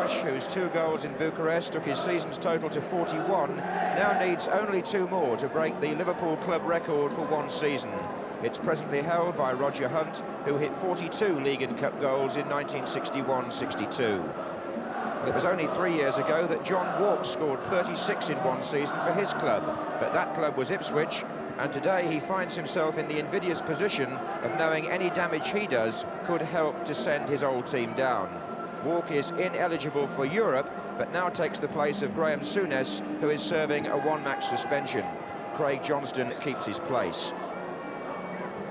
Marsh, whose 2 goals in Bucharest took his season's total to 41, now needs only 2 more to break the Liverpool club record for one season. It's presently held by Roger Hunt, who hit 42 League and Cup goals in 1961-62. Well, it was only 3 years ago that John Walkes scored 36 in one season for his club, but that club was Ipswich, and today he finds himself in the invidious position of knowing any damage he does could help to send his old team down. Walk is ineligible for Europe, but now takes the place of Graham Souness, who is serving a 1-match suspension. Craig Johnston keeps his place.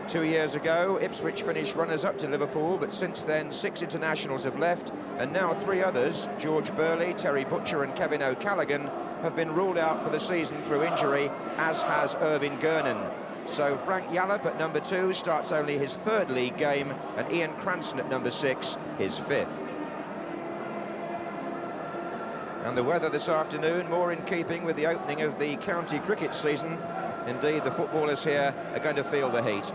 2 years ago, Ipswich finished runners-up to Liverpool, but since then 6 internationals have left, and now 3 others, George Burley, Terry Butcher and Kevin O'Callaghan, have been ruled out for the season through injury, as has Irvin Gernon. So Frank Yallop at number 2 starts only his 3rd league game, and Ian Cranston at number 6, his 5th. And the weather this afternoon, more in keeping with the opening of the county cricket season. Indeed, the footballers here are going to feel the heat.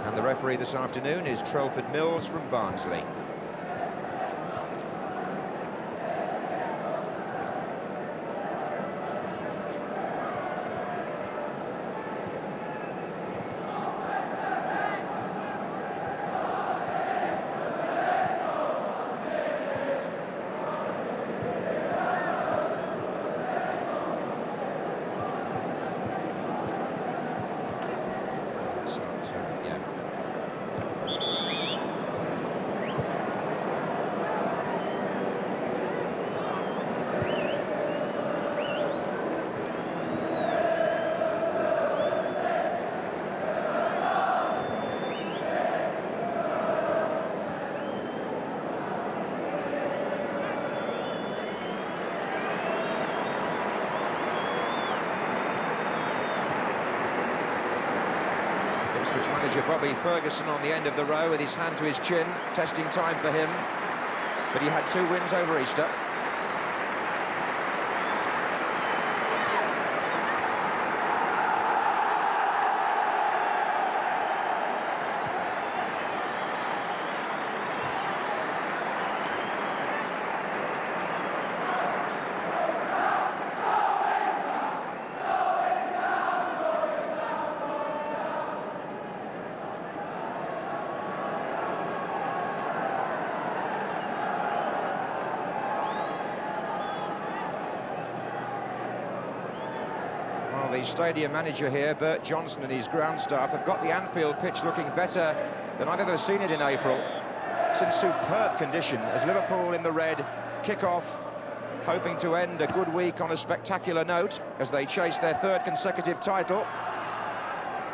And the referee this afternoon is Trelford Mills from Barnsley. Ipswich manager Bobby Ferguson on the end of the row with his hand to his chin, testing time for him. But he had 2 wins over Easter. The stadium manager here, Bert Johnson, and his ground staff have got the Anfield pitch looking better than I've ever seen it in April. It's in superb condition as Liverpool in the red kick off, hoping to end a good week on a spectacular note as they chase their 3rd consecutive title.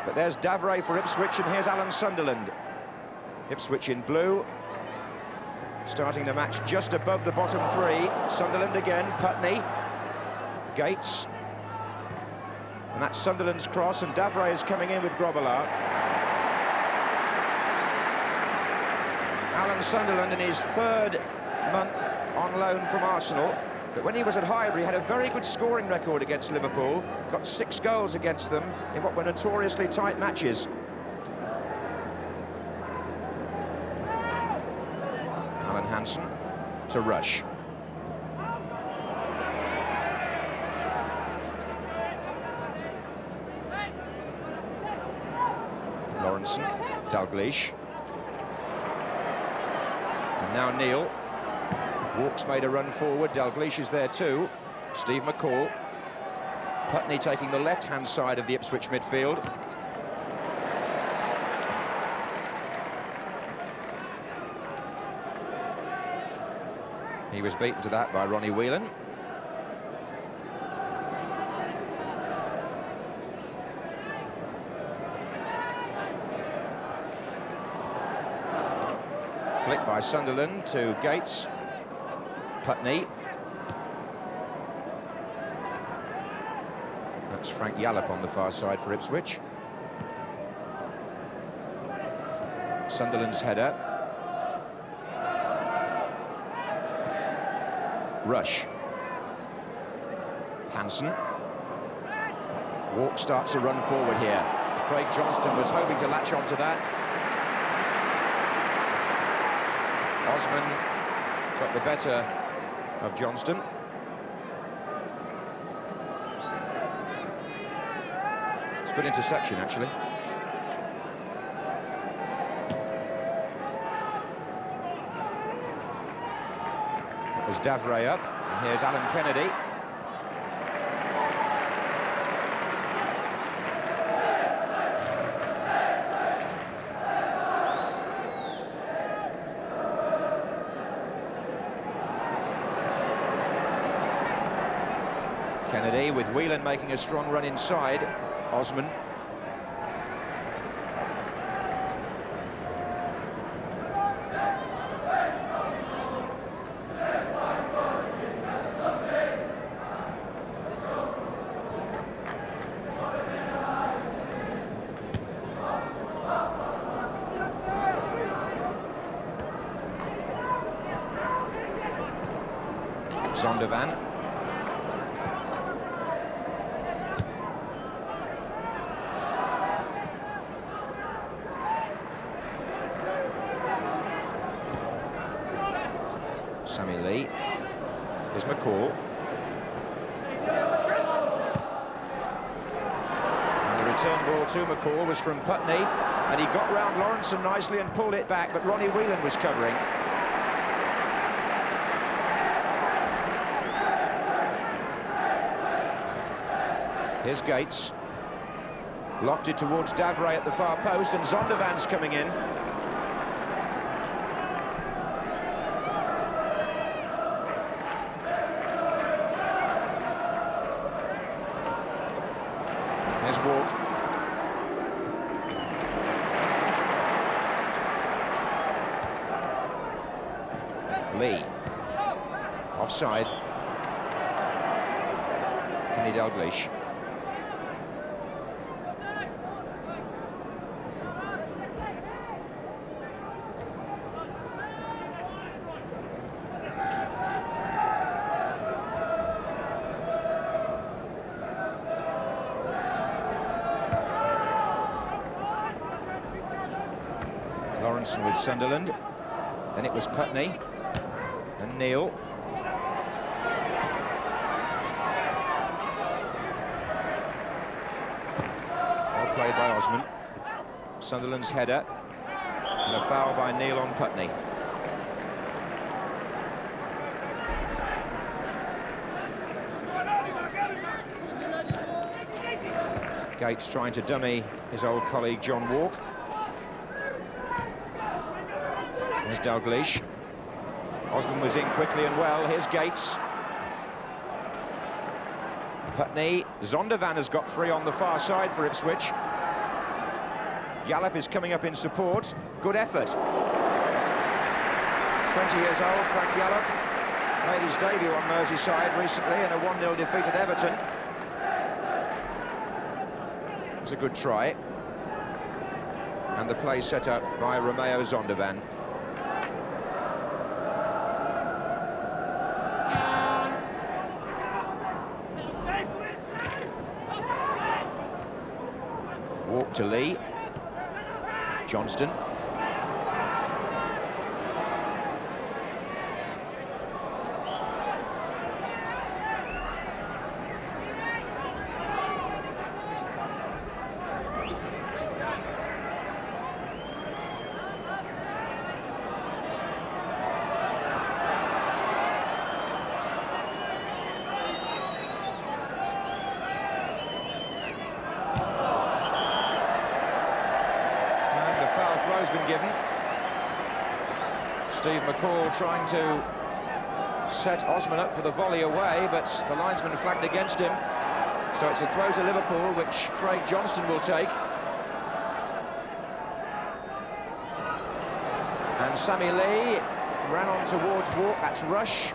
But there's Davray for Ipswich, and here's Alan Sunderland. Ipswich in blue, starting the match just above the bottom 3. Sunderland again, Putney. Gates. And that's Sunderland's cross, and Davray is coming in with Grobbelaar. Alan Sunderland in his 3rd month on loan from Arsenal. But when he was at Highbury, he had a very good scoring record against Liverpool. Got 6 goals against them in what were notoriously tight matches. Alan Hansen to Rush. Lawrenson, Dalglish. And now Neil. Walk's made a run forward, Dalglish is there too. Steve McCall. Putney taking the left-hand side of the Ipswich midfield. He was beaten to that by Ronnie Whelan. Flick by Sunderland to Gates. Putney. That's Frank Yallop on the far side for Ipswich. Sunderland's header. Rush. Hansen. Walk starts a run forward here. Craig Johnston was hoping to latch on to that. Osman got the better of Johnston. It's a good interception, actually. That was Davray up, and here's Alan Kennedy. Kennedy with Whelan making a strong run inside. Osman. Zondervan. Sammy Lee. Here's McCall. And the return ball to McCall was from Putney, and he got round Lawrenson nicely and pulled it back, but Ronnie Whelan was covering. Here's Gates. Lofted towards Davray at the far post, and Zondervan's coming in. There's Walk. Lee. Offside. Kenny Dalglish. Lawrenson with Sunderland. Then it was Putney and Neil. Well played by Osman. Sunderland's header. And a foul by Neil on Putney. Gates trying to dummy his old colleague John Walk. Here's Dalglish. Osman was in quickly and well. Here's Gates. Putney. Zondervan has got free on the far side for Ipswich. Yallop is coming up in support. Good effort. 20 years old, Frank Yallop. Made his debut on Merseyside recently in a 1-0 defeat at Everton. It's a good try. And the play set up by Romeo Zondervan. Walk to Lee. Johnston. Throw's been given. Steve McCall trying to set Osman up for the volley away, but the linesman flagged against him. So it's a throw to Liverpool, which Craig Johnston will take. And Sammy Lee ran on towards Walk. That's Rush.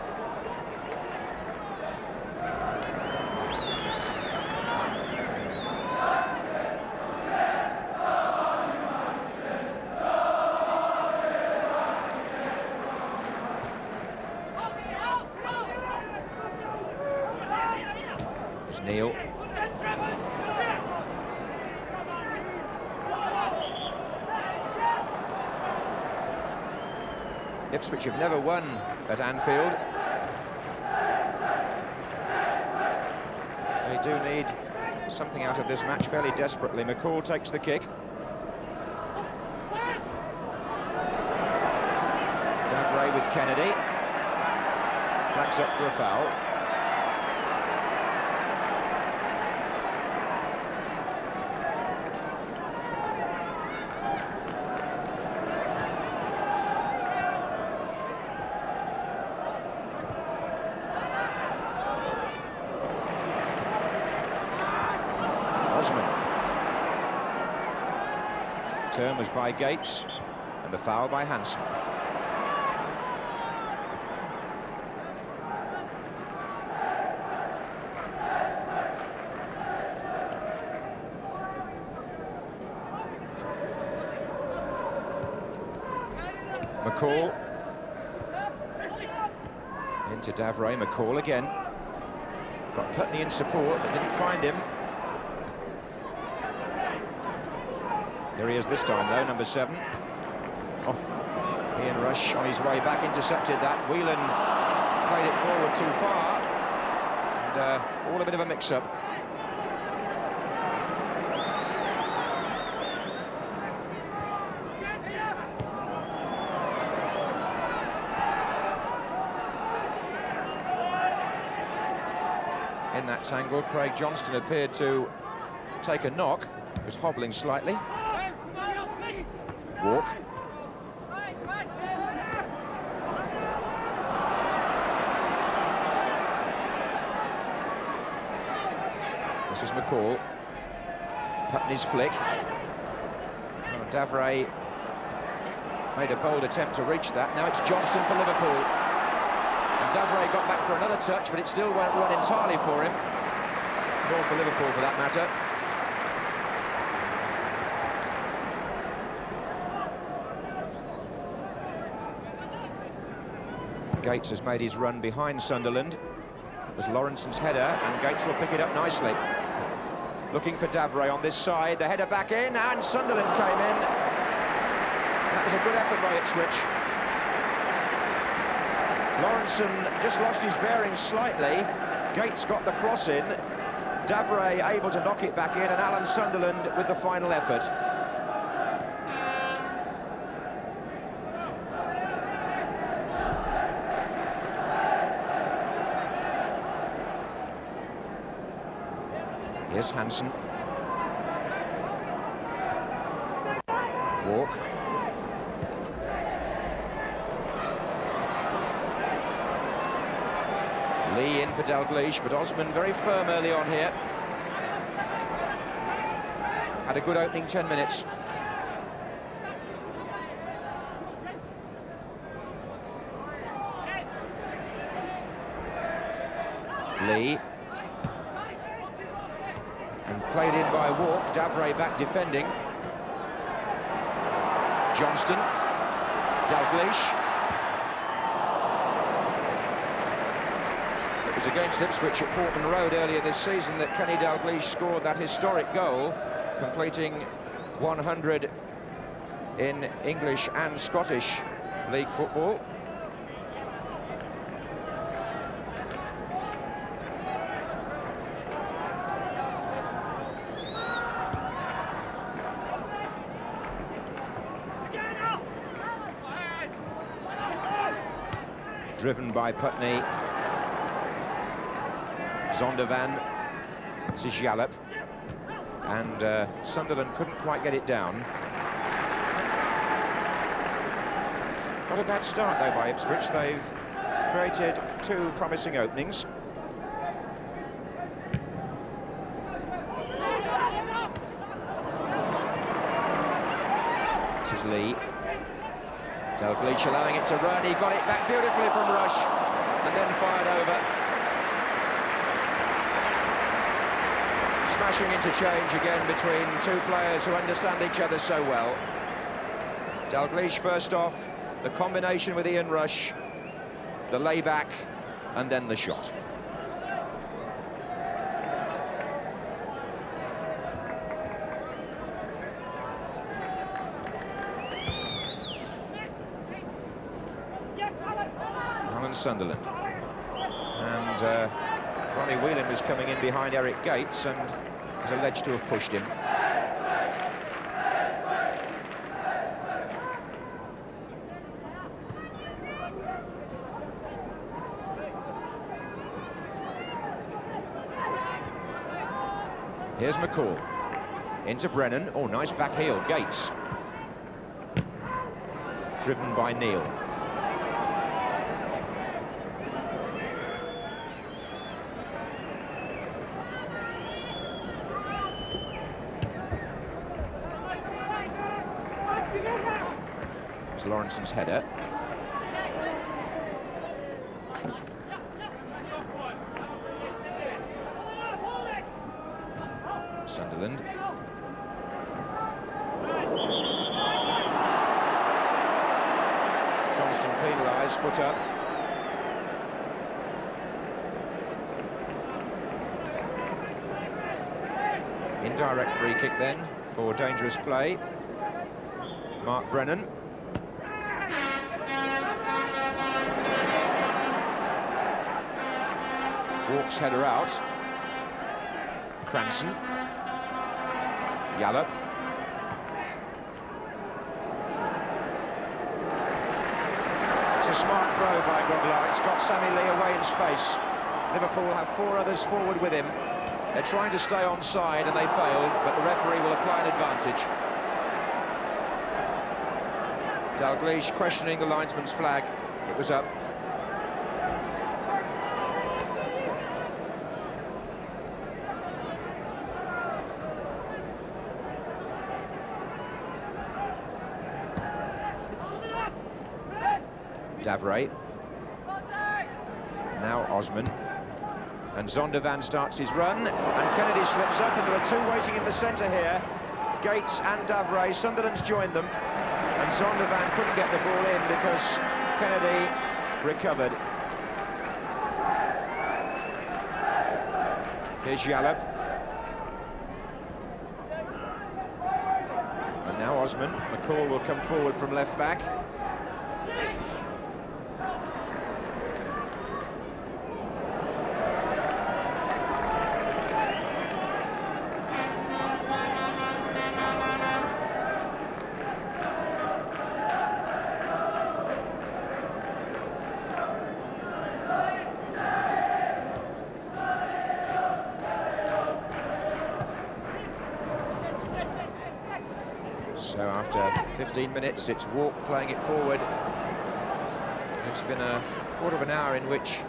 Neil. Ipswich have never won at Anfield. They do need something out of this match fairly desperately. McCall takes the kick. Davray with Kennedy. Flags up for a foul. Turn was by Gates, and the foul by Hansen. McCall. Into Davray, McCall again. Got Putney in support, but didn't find him. Here he is this time, though, number 7. Oh, Ian Rush on his way back intercepted that. Whelan played it forward too far. And all a bit of a mix-up. In that tangle, Craig Johnston appeared to take a knock. He was hobbling slightly. Walk. This is McCall. Putney's flick. Oh, Davray made a bold attempt to reach that. Now it's Johnston for Liverpool. And Davray got back for another touch, but it still won't run entirely for him. Nor for Liverpool, for that matter. Gates has made his run behind Sunderland. It was Lawrenson's header, and Gates will pick it up nicely. Looking for Davray on this side, the header back in, and Sunderland came in. That was a good effort by Ipswich. Lawrenson just lost his bearings slightly. Gates got the cross in. Davray able to knock it back in, and Alan Sunderland with the final effort. Here's Hansen. Walk. Lee in for Dalglish, but Osman very firm early on here. Had a good opening 10 minutes. Lee. And played in by Walk. Davray back defending. Johnston. Dalglish. It was against Ipswich at Portman Road earlier this season that Kenny Dalglish scored that historic goal, completing 100 in English and Scottish League football. Driven by Putney. Zondervan. This is Jalop. And Sunderland couldn't quite get it down. Not a bad start, though, by Ipswich. They've created two promising openings. This is Lee. Dalglish allowing it to run. He got it back beautifully from Rush and then fired over. Smashing interchange again between two players who understand each other so well. Dalglish first off, the combination with Ian Rush, the layback, and then the shot. Sunderland, and Ronnie Whelan was coming in behind Eric Gates and is alleged to have pushed him. Here's McCall into Brennan. Oh, nice back heel. Gates driven by Neal. Lawrenson's header. Sunderland. Johnston penalised, foot up. Indirect free kick then for dangerous play. Mark Brennan. Walks header out. Cranston. Jalop. It's a smart throw by Grobbelaar. It's got Sammy Lee away in space. Liverpool have four others forward with him. They're trying to stay onside and they failed, but the referee will apply an advantage. Dalglish questioning the linesman's flag. It was up. Davray. Now Osman. And Zondervan starts his run, and Kennedy slips up, and there are two waiting in the centre here. Gates and Davray. Sunderland's joined them, and Zondervan couldn't get the ball in because Kennedy recovered. Here's Jalop. And now Osman. McCall will come forward from left back. So after 15 minutes, it's Walk playing it forward. It's been a quarter of an hour in which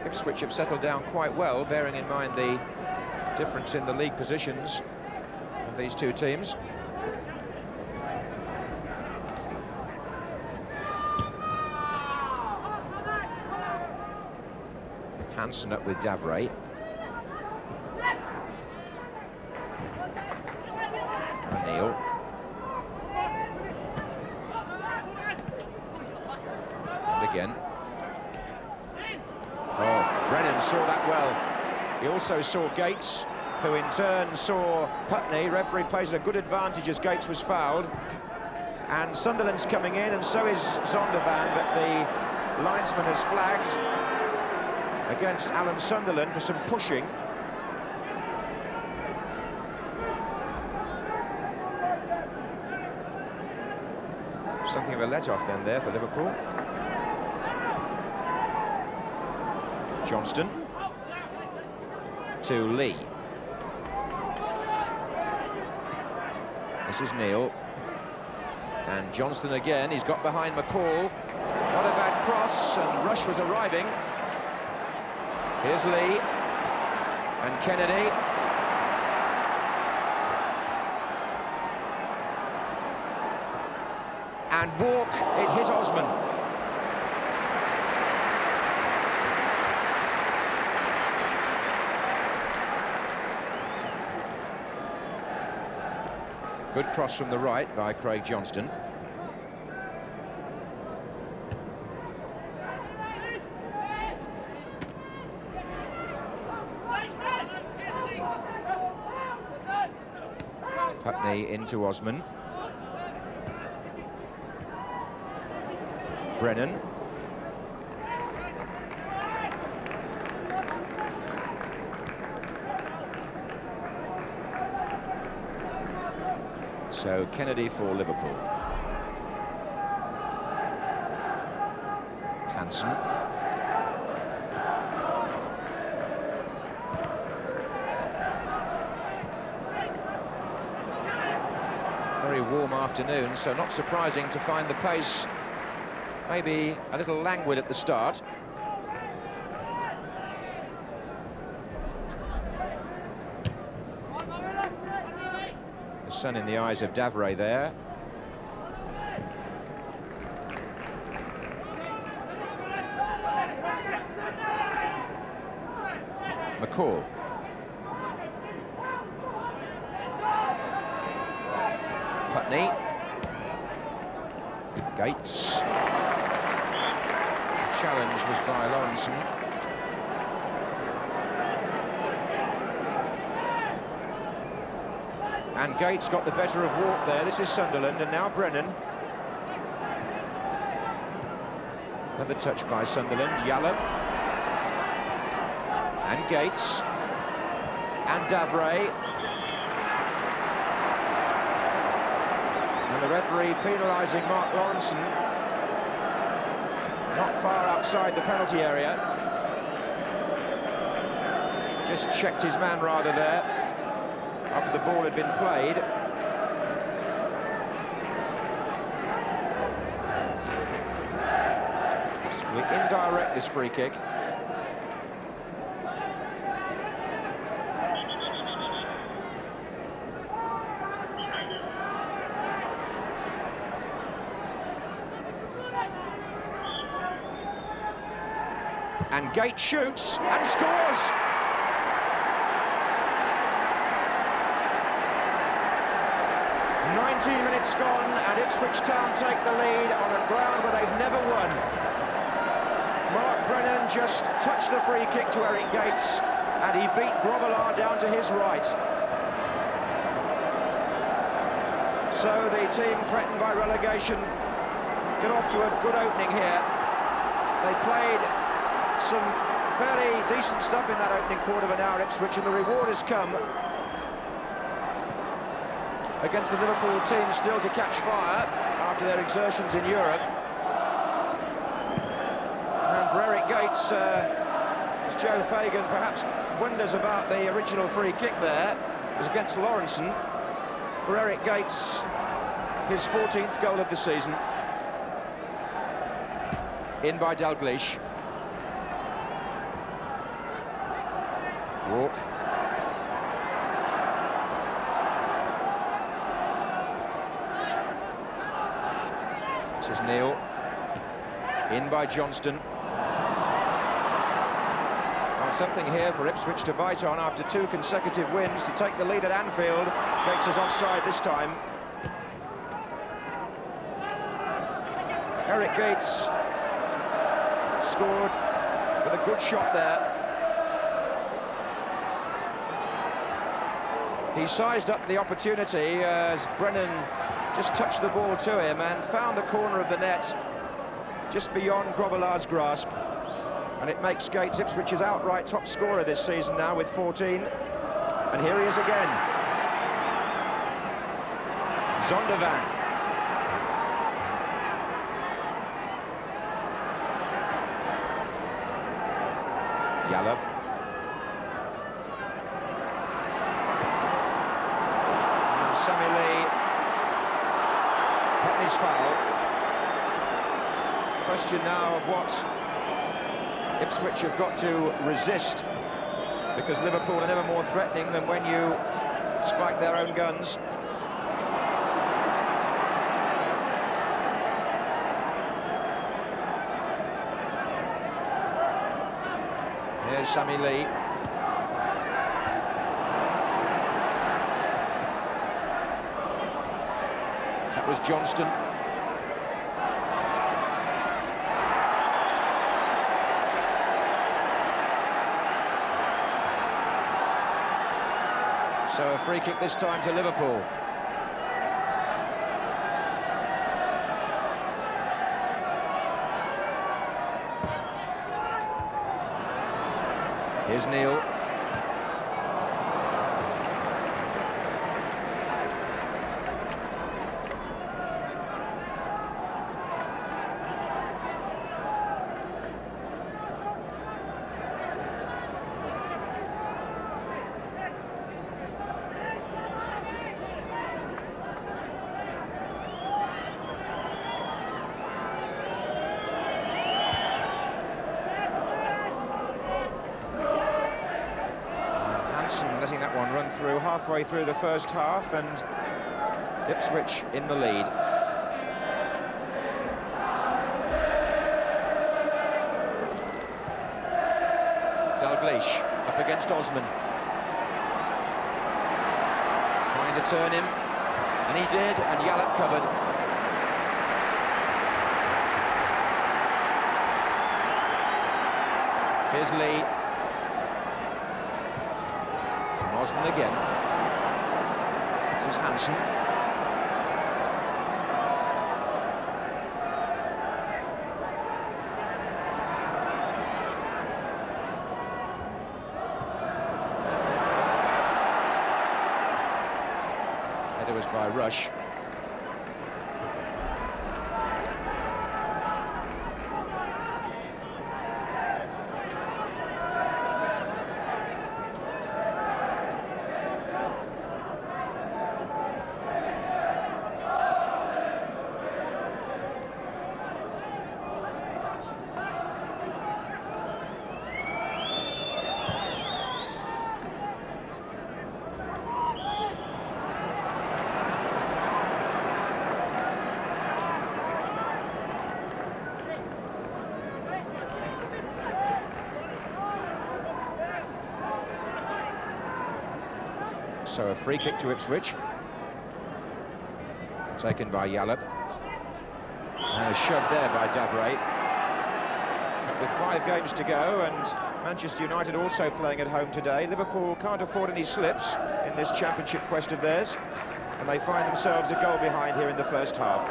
Ipswich have settled down quite well, bearing in mind the difference in the league positions of these two teams. Hansen up with Davray. O'Neill. And again. Oh, Brennan saw that well. He also saw Gates, who in turn saw Putney. Referee plays a good advantage as Gates was fouled. And Sunderland's coming in, and so is Zondervan, but the linesman has flagged against Alan Sunderland for some pushing. Something of a let-off then there for Liverpool. Johnston to Lee. This is Neil. And Johnston again, he's got behind McCall. What a bad cross, and Rush was arriving. Here's Lee. And Kennedy. And Walk, it hit Osman. Good cross from the right by Craig Johnston. Putney into Osman. Brennan. So Kennedy for Liverpool. Hansen. Very warm afternoon, so not surprising to find the pace maybe a little languid at the start. The sun in the eyes of Davray there. McCall. Putney. Gates. Challenge was by Lawrenson. And Gates got the better of Walk there. This is Sunderland, and now Brennan. Another touch by Sunderland. Yallop. And Gates. And Davray. And the referee penalising Mark Lawrenson. Not far outside the penalty area. Just checked his man rather there, after the ball had been played. It's indirect, this free kick. And Gates shoots and scores! "19 minutes gone, and Ipswich Town take the lead on a ground where they've never won. Mark Brennan just touched the free kick to Eric Gates, and he beat Grobbelaar down to his right. So the team threatened by relegation get off to a good opening here. They played some fairly decent stuff in that opening quarter of an hour, Ipswich, and the reward has come against the Liverpool team still to catch fire after their exertions in Europe. And for Eric Gates, as Joe Fagan perhaps wonders about the original free kick there, it was against Lawrenson. For Eric Gates, his 14th goal of the season. In by Dalglish. Walk. This is Neil. In by Johnston. Well, something here for Ipswich to bite on after 2 consecutive wins to take the lead at Anfield. Gates is offside this time. Eric Gates scored with a good shot there. He sized up the opportunity as Brennan just touched the ball to him and found the corner of the net just beyond Grobbelaar's grasp. And it makes Gates Ipswich's outright top scorer this season now with 14. And here he is again. Zondervan. Jallup. And Sammy Lee. Putney's foul. Question now of what Ipswich have got to resist, because Liverpool are never more threatening than when you spike their own guns. Here's Sammy Lee. That was Johnston. So a free kick this time to Liverpool. Here's Neil. Letting that one run through halfway through the first half, and Ipswich in the lead. Dalglish up against Osman. Trying to turn him, and he did, and Jallup covered. Here's Lee. Osman again. This is Hansen. Header was by Rush. So a free kick to Ipswich, taken by Jallup, and a shove there by Davray. With 5 games to go and Manchester United also playing at home today, Liverpool can't afford any slips in this championship quest of theirs, and they find themselves a goal behind here in the first half.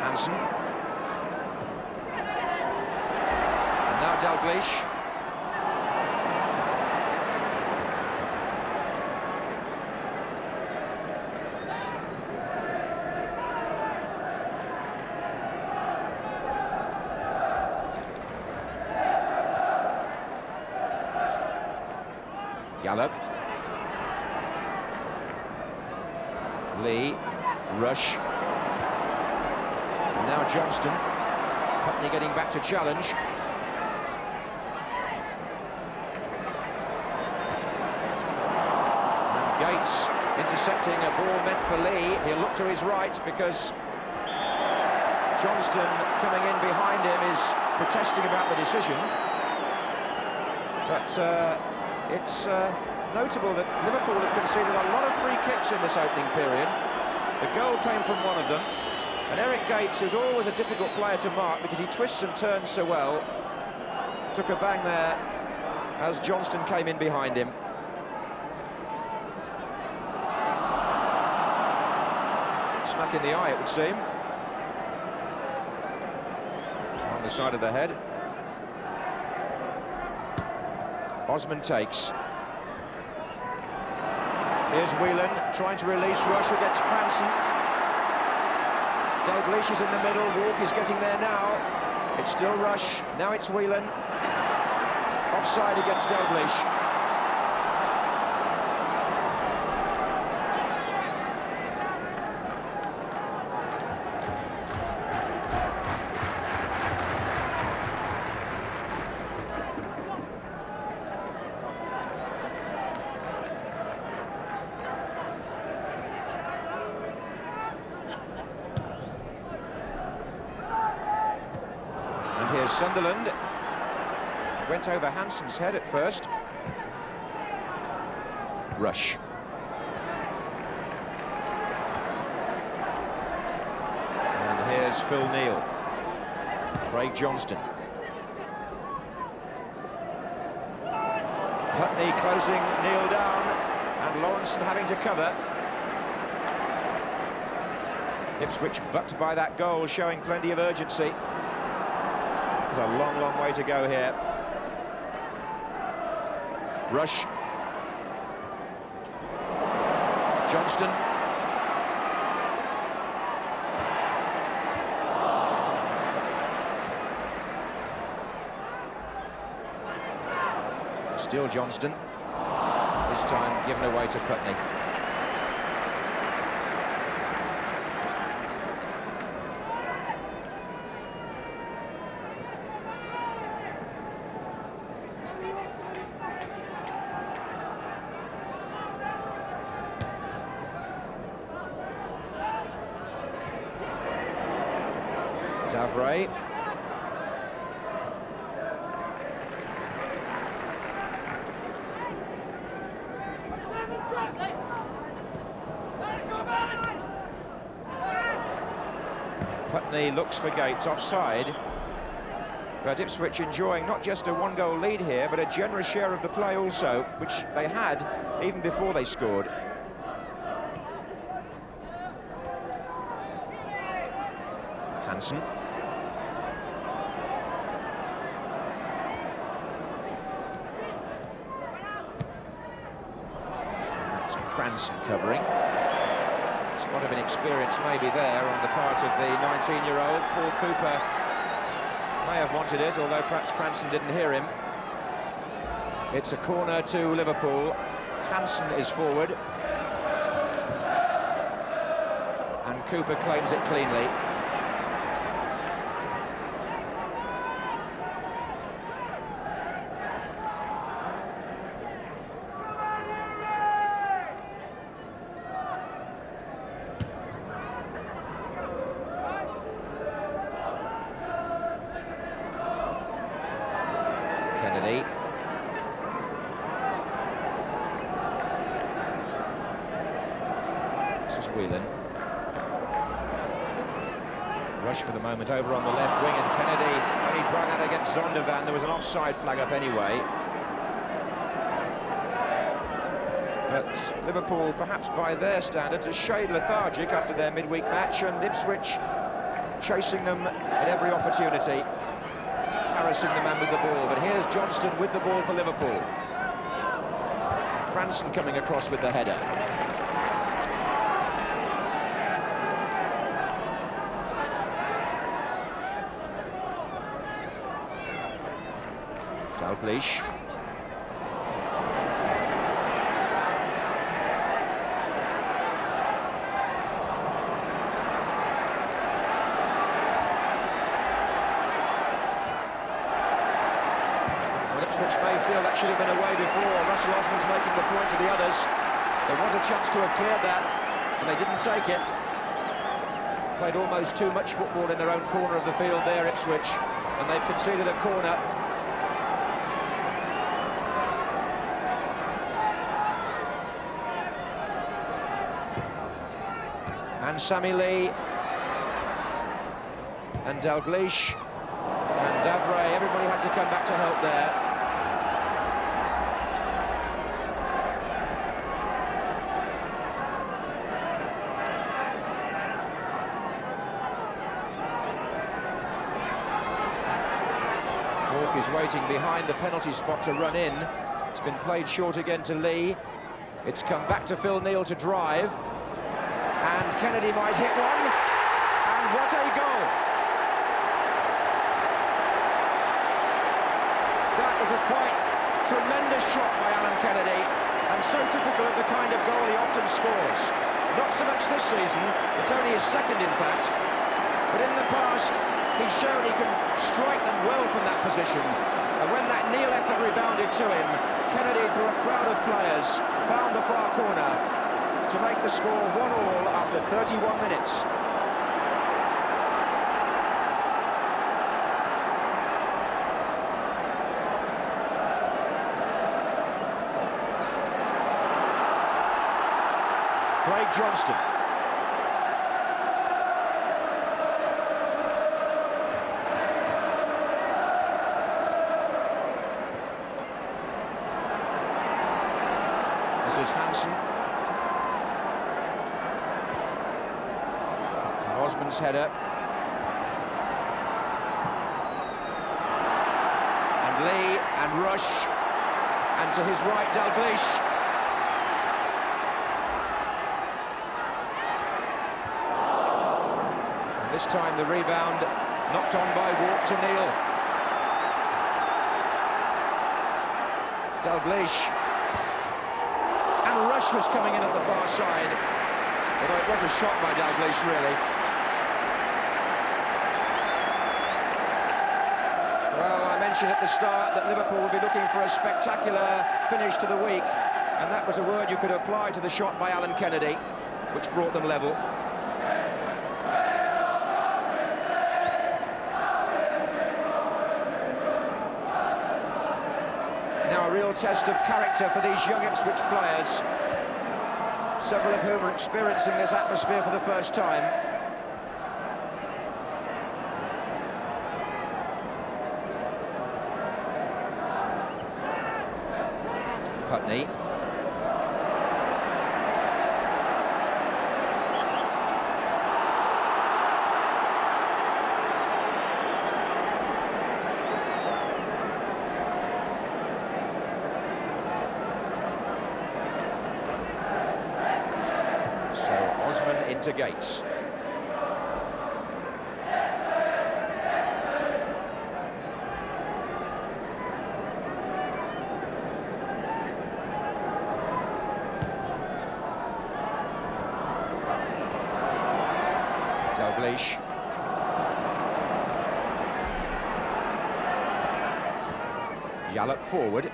Hansen. And now Dalglish. Jallup. Lee, Rush. And now Johnston. Putney getting back to challenge. And Gates intercepting a ball meant for Lee. He'll look to his right because Johnston, coming in behind him, is protesting about the decision. But it's notable that Liverpool have conceded a lot of free kicks in this opening period. The goal came from one of them. And Eric Gates, who's always a difficult player to mark because he twists and turns so well, took a bang there as Johnston came in behind him. Smack in the eye, it would seem. On the side of the head. Osman takes. Here's Whelan trying to release Rush against Cranston. Dalglish is in the middle, Walk is getting there now. It's still Rush, now it's Whelan. Offside against Dalglish. Here's Sunderland. Went over Hansen's head at first. Rush. And here's Phil Neal. Craig Johnston. Putney closing Neal down, and Lawrenson having to cover. Ipswich bucked by that goal, showing plenty of urgency. There's a long, long way to go here. Rush. Johnston. Still Johnston. This time given away to Putney. Davray. Putney looks for Gates, offside. But Ipswich enjoying not just a one-goal lead here, but a generous share of the play also, which they had even before they scored. Hansen. That's Cranston covering. Spot of inexperience maybe there on the part of the 19-year-old. Paul Cooper may have wanted it, although perhaps Cranston didn't hear him. It's a corner to Liverpool. Hansen is forward. And Cooper claims it cleanly. Kennedy. This is Whelan. Rush for the moment over on the left wing, and Kennedy, when he drug out against Zondervan, there was an offside flag up anyway. But Liverpool, perhaps by their standards, a shade lethargic after their midweek match, and Ipswich chasing them at every opportunity. Harassing the man with the ball, but here's Johnston with the ball for Liverpool. Cranston coming across with the header. Dalglish. Ipswich may feel that should have been away before. Russell Osman's making the point to the others. There was a chance to have cleared that, and they didn't take it. Played almost too much football in their own corner of the field there, Ipswich, and they've conceded a corner. And Sammy Lee and Dalglish and Davray, everybody had to come back to help there. Walk is waiting behind the penalty spot to run in. It's been played short again to Lee. It's come back to Phil Neal to drive. And Kennedy might hit one, and what a goal! That was a quite tremendous shot by Alan Kennedy, and so typical of the kind of goal he often scores. Not so much this season, it's only his second in fact, but in the past he's shown he can strike them well from that position, and when that Neal effort rebounded to him, Kennedy, through a crowd of players, found the far corner to make the score 1-1 after 31 minutes. Craig Johnston. This is Hansen. Osman's header. And Lee and Rush. And to his right, Dalglish. And this time the rebound knocked on by Walk to Neal. Dalglish. And Rush was coming in at the far side. Although it was a shot by Dalglish, really. Well, I mentioned at the start that Liverpool would be looking for a spectacular finish to the week, and that was a word you could apply to the shot by Alan Kennedy, which brought them level. Now a real test of character for these young Ipswich players, several of whom are experiencing this atmosphere for the first time. Putney. So Osman into Gates. Dalglish. Yallop forward.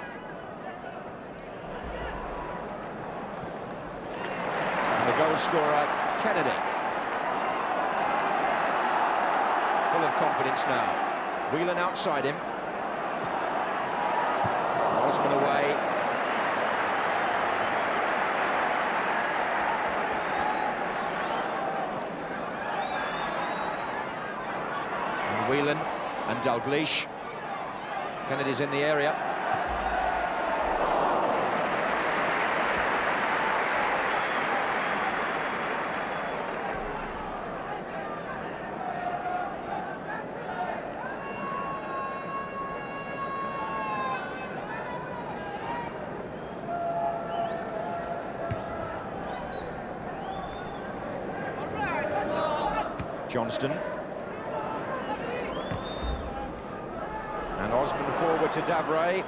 And the goal scorer, Kennedy. Full of confidence now. Whelan outside him. Osman away. Whelan and Dalglish. Kennedy's in the area. Johnston. And Osman forward to Davray.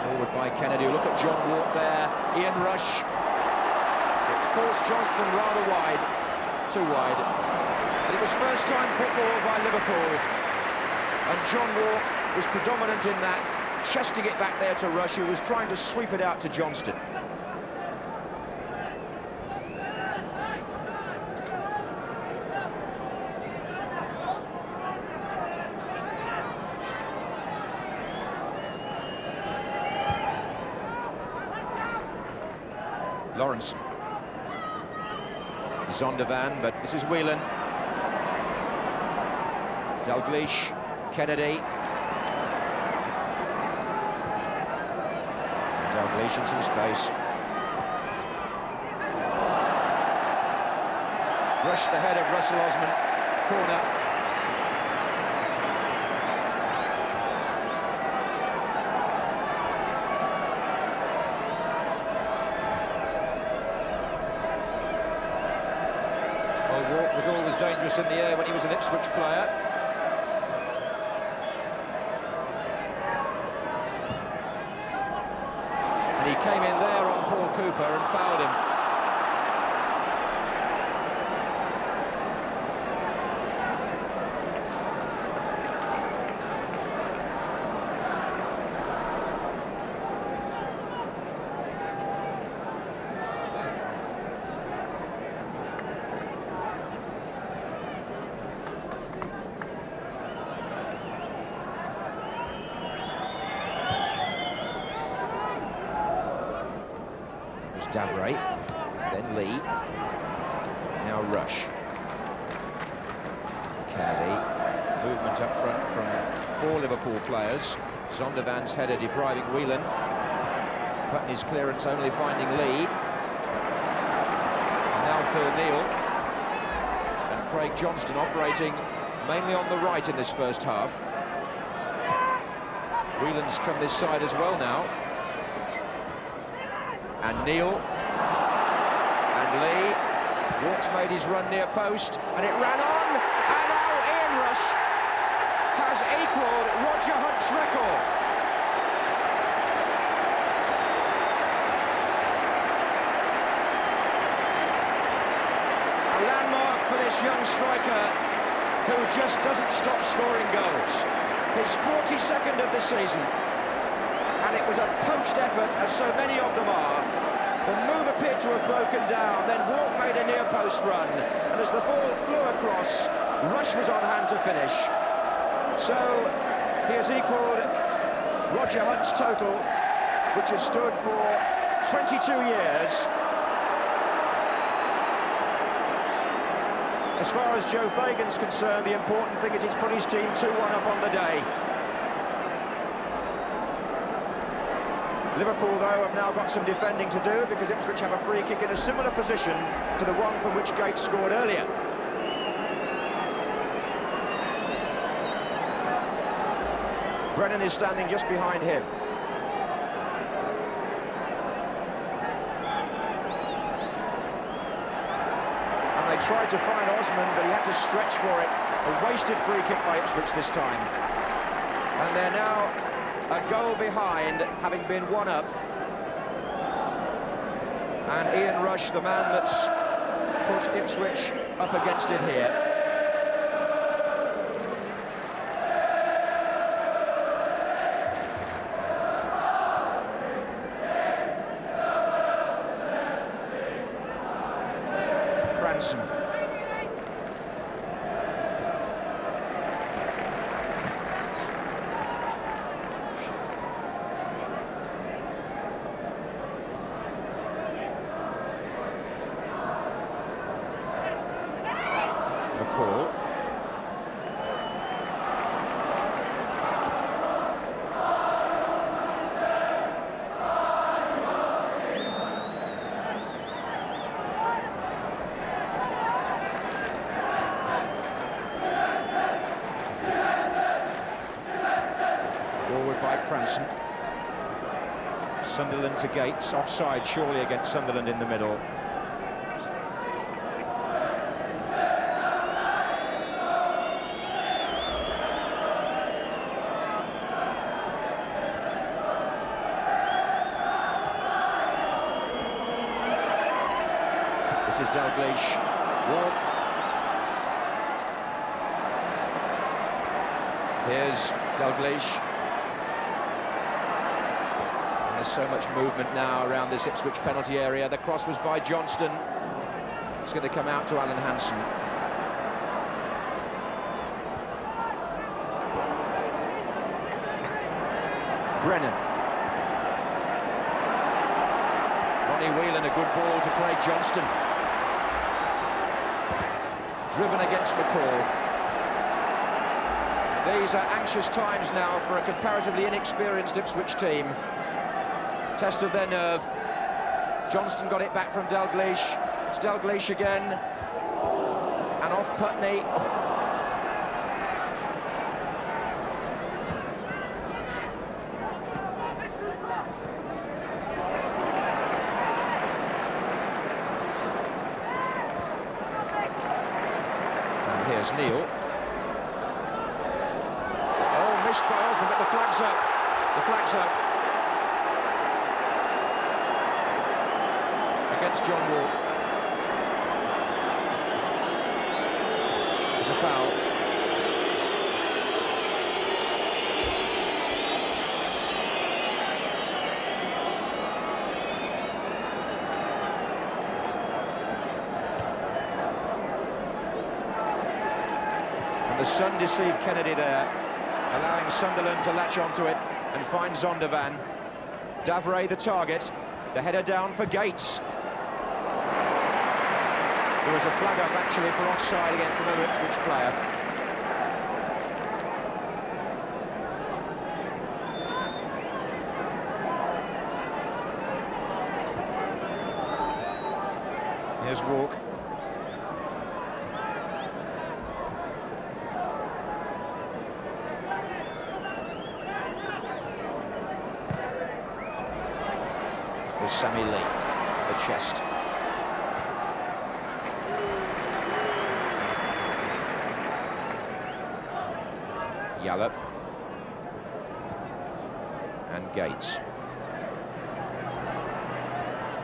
Forward by Kennedy. Look at John Walk there. Ian Rush. It forced Johnston rather wide. Too wide. But it was first time football by Liverpool. And John Walk was predominant in that, chesting it back there to Rush, who was trying to sweep it out to Johnston. Lawrenson. Zondervan, but this is Whelan. Dalglish, Kennedy. Dalglish in some space. Brushed the head of Russell Osman. Corner. Well, Walk was always dangerous in the air when he was an Ipswich player. He came in there on Paul Cooper and fouled him. Davray, then Lee, now Rush. Kennedy, movement up front from 4 Liverpool players. Zondervan's header depriving Whelan. Putney's clearance only finding Lee. And now Phil Neal. And Craig Johnston operating mainly on the right in this first half. Whelan's come this side as well now. And Neal, and Lee, Walk's made his run near post, and it ran on, and now Ian Rush has equalled Roger Hunt's record. A landmark for this young striker who just doesn't stop scoring goals. His 42nd of the season. And it was a poached effort, as so many of them are. The move appeared to have broken down, then Walk made a near-post run, and as the ball flew across, Rush was on hand to finish. So, he has equalled Roger Hunt's total, which has stood for 22 years. As far as Joe Fagan's concerned, the important thing is he's put his team 2-1 up on the day. Liverpool, though, have now got some defending to do because Ipswich have a free kick in a similar position to the one from which Gates scored earlier. Brennan is standing just behind him. And they tried to find Osman, but he had to stretch for it. A wasted free kick by Ipswich this time. And they're now a goal behind, having been 1-up. And Ian Rush, the man that's put Ipswich up against it here. Cranston. Call. Forward by Cranston. Sunderland to Gates, offside surely against Sunderland in the middle. This is Dalglish. Walk. Here's Dalglish. And there's so much movement now around this Ipswich penalty area. The cross was by Johnston. It's going to come out to Alan Hansen. Brennan. Ronnie Whelan, a good ball to Craig Johnston. Driven against McCall. These are anxious times now for a comparatively inexperienced Ipswich team. Test of their nerve. Johnston got it back from Dalglish. It's Dalglish again. And off Putney. And here's Neil. Oh, missed by Osmond, but the flag's up. The flag's up. Against John Walk. It's a foul. And the sun deceived Kennedy there, allowing Sunderland to latch onto it and find Zondervan. Davray the target, the header down for Gates. There was a flag up actually for offside against another Ipswich player. Here's Walk. With Sammy Lee, the chest. Yallop and Gates.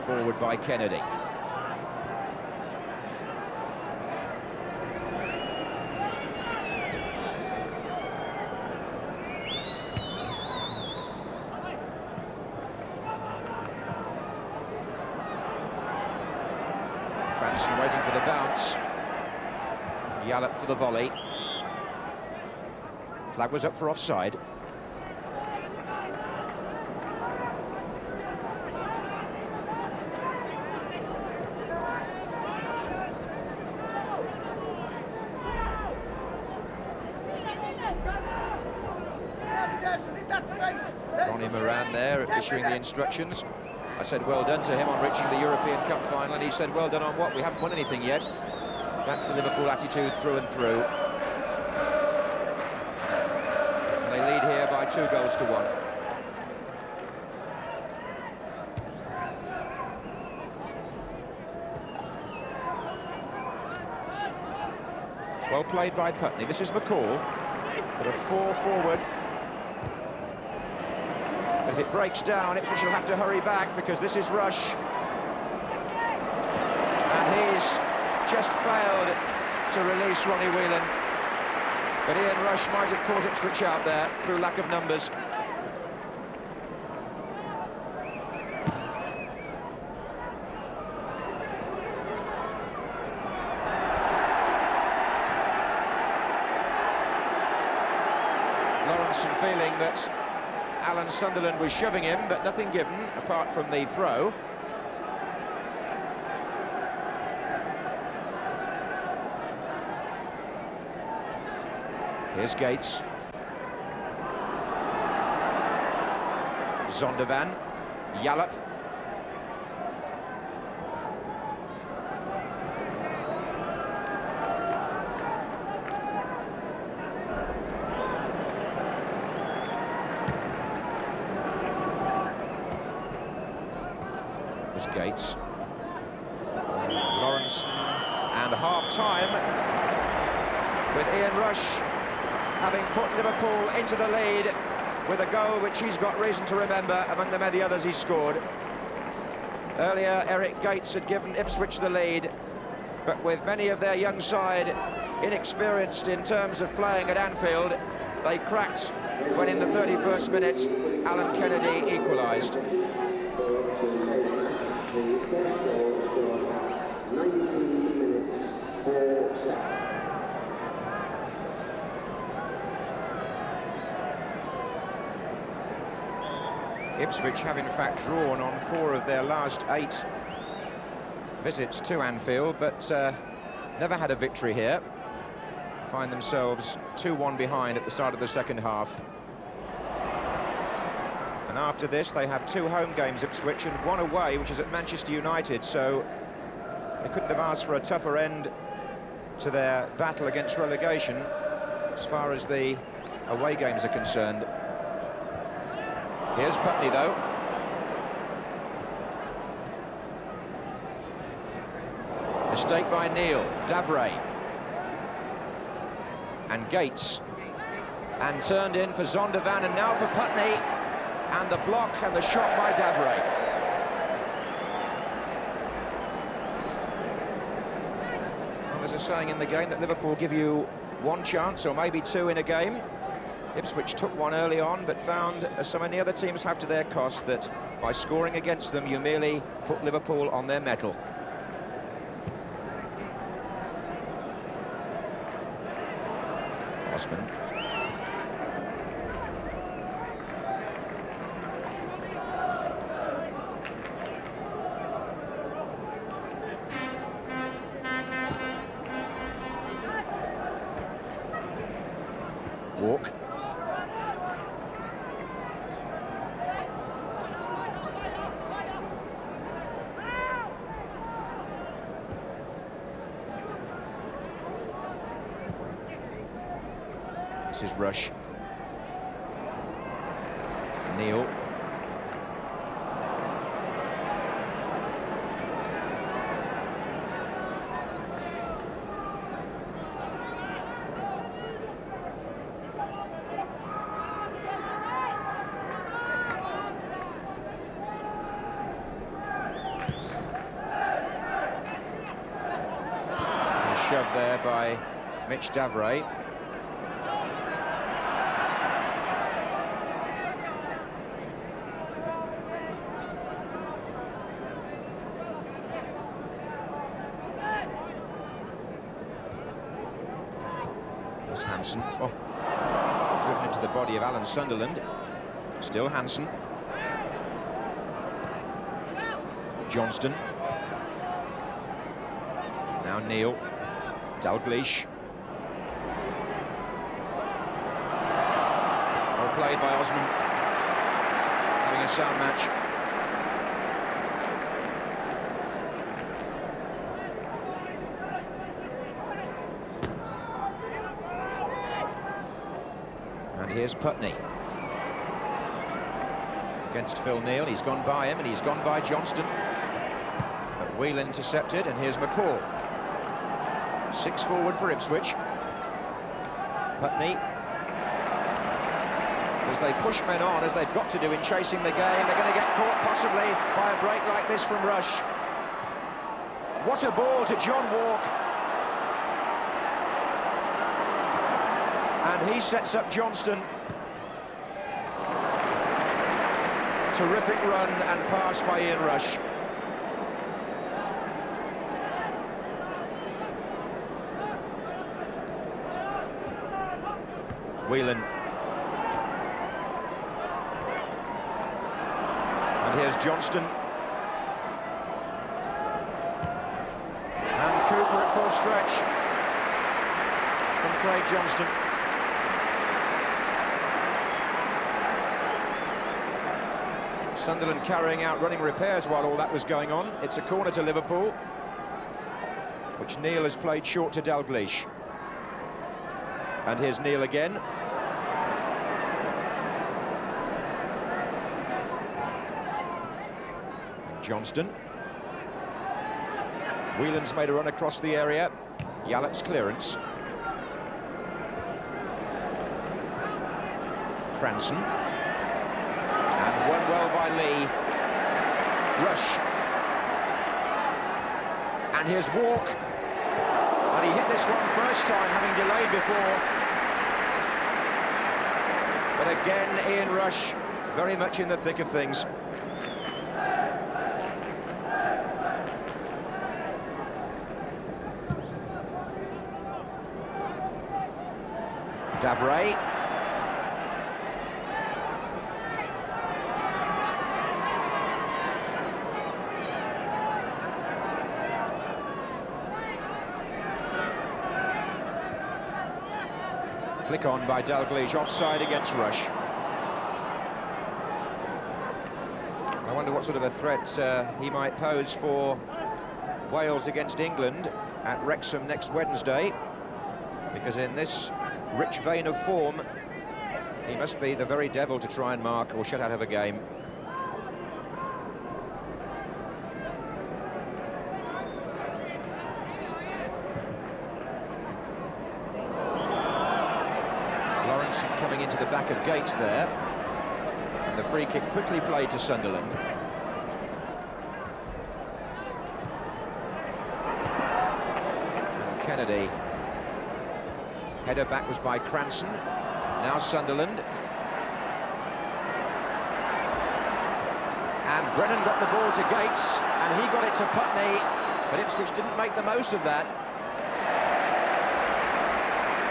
Forward by Kennedy. Cranston waiting for the bounce. Yallop for the volley. Flag was up for offside. Ronnie Moran there issuing the instructions. I said well done to him on reaching the European Cup final, and he said well done on what? We haven't won anything yet. That's the Liverpool attitude through and through. They lead here by 2-1. Well played by Putney. This is McCall, but a 4 forward. But if it breaks down, Ipswich will have to hurry back because this is Rush. And he's just failed to release Ronnie Whelan. But Ian Rush might have caught Ipswich out there through lack of numbers. Lawrence feeling that Alan Sunderland was shoving him, but nothing given apart from the throw. Here's Gates. Zondervan. Yallop. Was Gates. Lawrence. And half-time with Ian Rush having put Liverpool into the lead with a goal which he's got reason to remember among the many others he scored. Earlier, Eric Gates had given Ipswich the lead, but with many of their young side inexperienced in terms of playing at Anfield, they cracked when in the 31st minute, Alan Kennedy equalised. Ipswich have in fact drawn on 4 of their last 8 visits to Anfield, but never had a victory here. Find themselves 2-1 behind at the start of the second half. And after this, they have 2 home games, Ipswich, and 1 away, which is at Manchester United, so they couldn't have asked for a tougher end to their battle against relegation as far as the away games are concerned. Here's Putney, though. Mistake by Neil. Davray. And Gates. And turned in for Zondervan, and now for Putney. And the block and the shot by Davray. Well, there's a saying in the game that Liverpool give you 1 chance, or maybe 2 in a game. Ipswich took 1 early on, but found, as so many other teams have to their cost, that by scoring against them, you merely put Liverpool on their mettle. Osman. Walk. This is Rush. Neil. Shove there by Mitch Davray. There's Hansen. Oh, driven into the body of Alan Sunderland. Still Hansen. Johnston. Now Neil. Dalglish. Well played by Osman. Having a sound match. And here's Putney. Against Phil Neal. He's gone by him and he's gone by Johnston. But Whelan intercepted, and here's McCall. 6 forward for Ipswich. Putney. As they push men on, as they've got to do in chasing the game, they're going to get caught possibly by a break like this from Rush. What a ball to John Walk. And he sets up Johnston. Terrific run and pass by Ian Rush. Whelan. And here's Johnston. And Cooper at full stretch from Craig Johnston. Sunderland carrying out running repairs while all that was going on. It's a corner to Liverpool, which Neil has played short to Dalglish. And here's Neil again. Johnston. Whelan's made a run across the area. Yallop's clearance. Cranston. And won well by Lee. Rush. And here's Walk. And he hit this one first time, having delayed before. But again, Ian Rush, very much in the thick of things. Davray. Flick on by Dalglish, offside against Rush. I wonder what sort of a threat he might pose for Wales against England at Wrexham next Wednesday, because in this rich vein of form, he must be the very devil to try and mark or shut out of a game. Coming into the back of Gates there, and the free kick quickly played to Sunderland. And Kennedy, header back was by Cranson. Now Sunderland, and Brennan got the ball to Gates, and he got it to Putney, but Ipswich didn't make the most of that.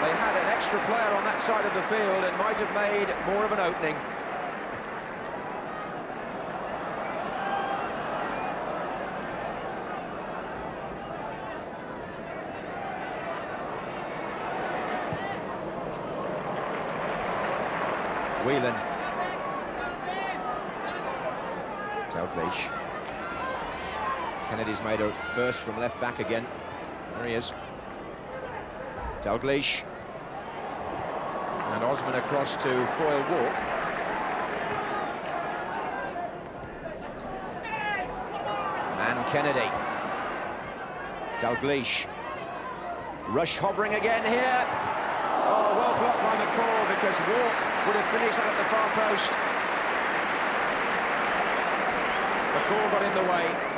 They had an extra player on that side of the field and might have made more of an opening. Whelan. Dalglish. Kennedy's made a burst from left back again. There he is. Dalglish. And Osman across to Foyle Walk. And Kennedy. Dalglish. Rush hovering again here. Oh, well blocked by McCall, because Walk would have finished that at the far post. McCall got in the way.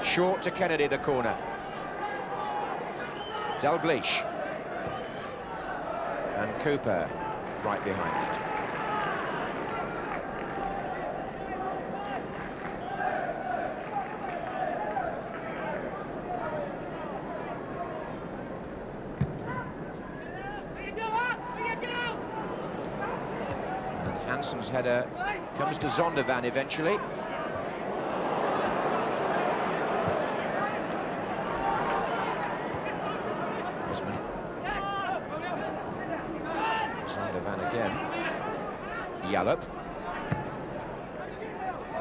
Short to Kennedy, the corner. Dalglish. And Cooper right behind it. And Hansen's header comes to Zondervan eventually. Zondervan again. Yallop.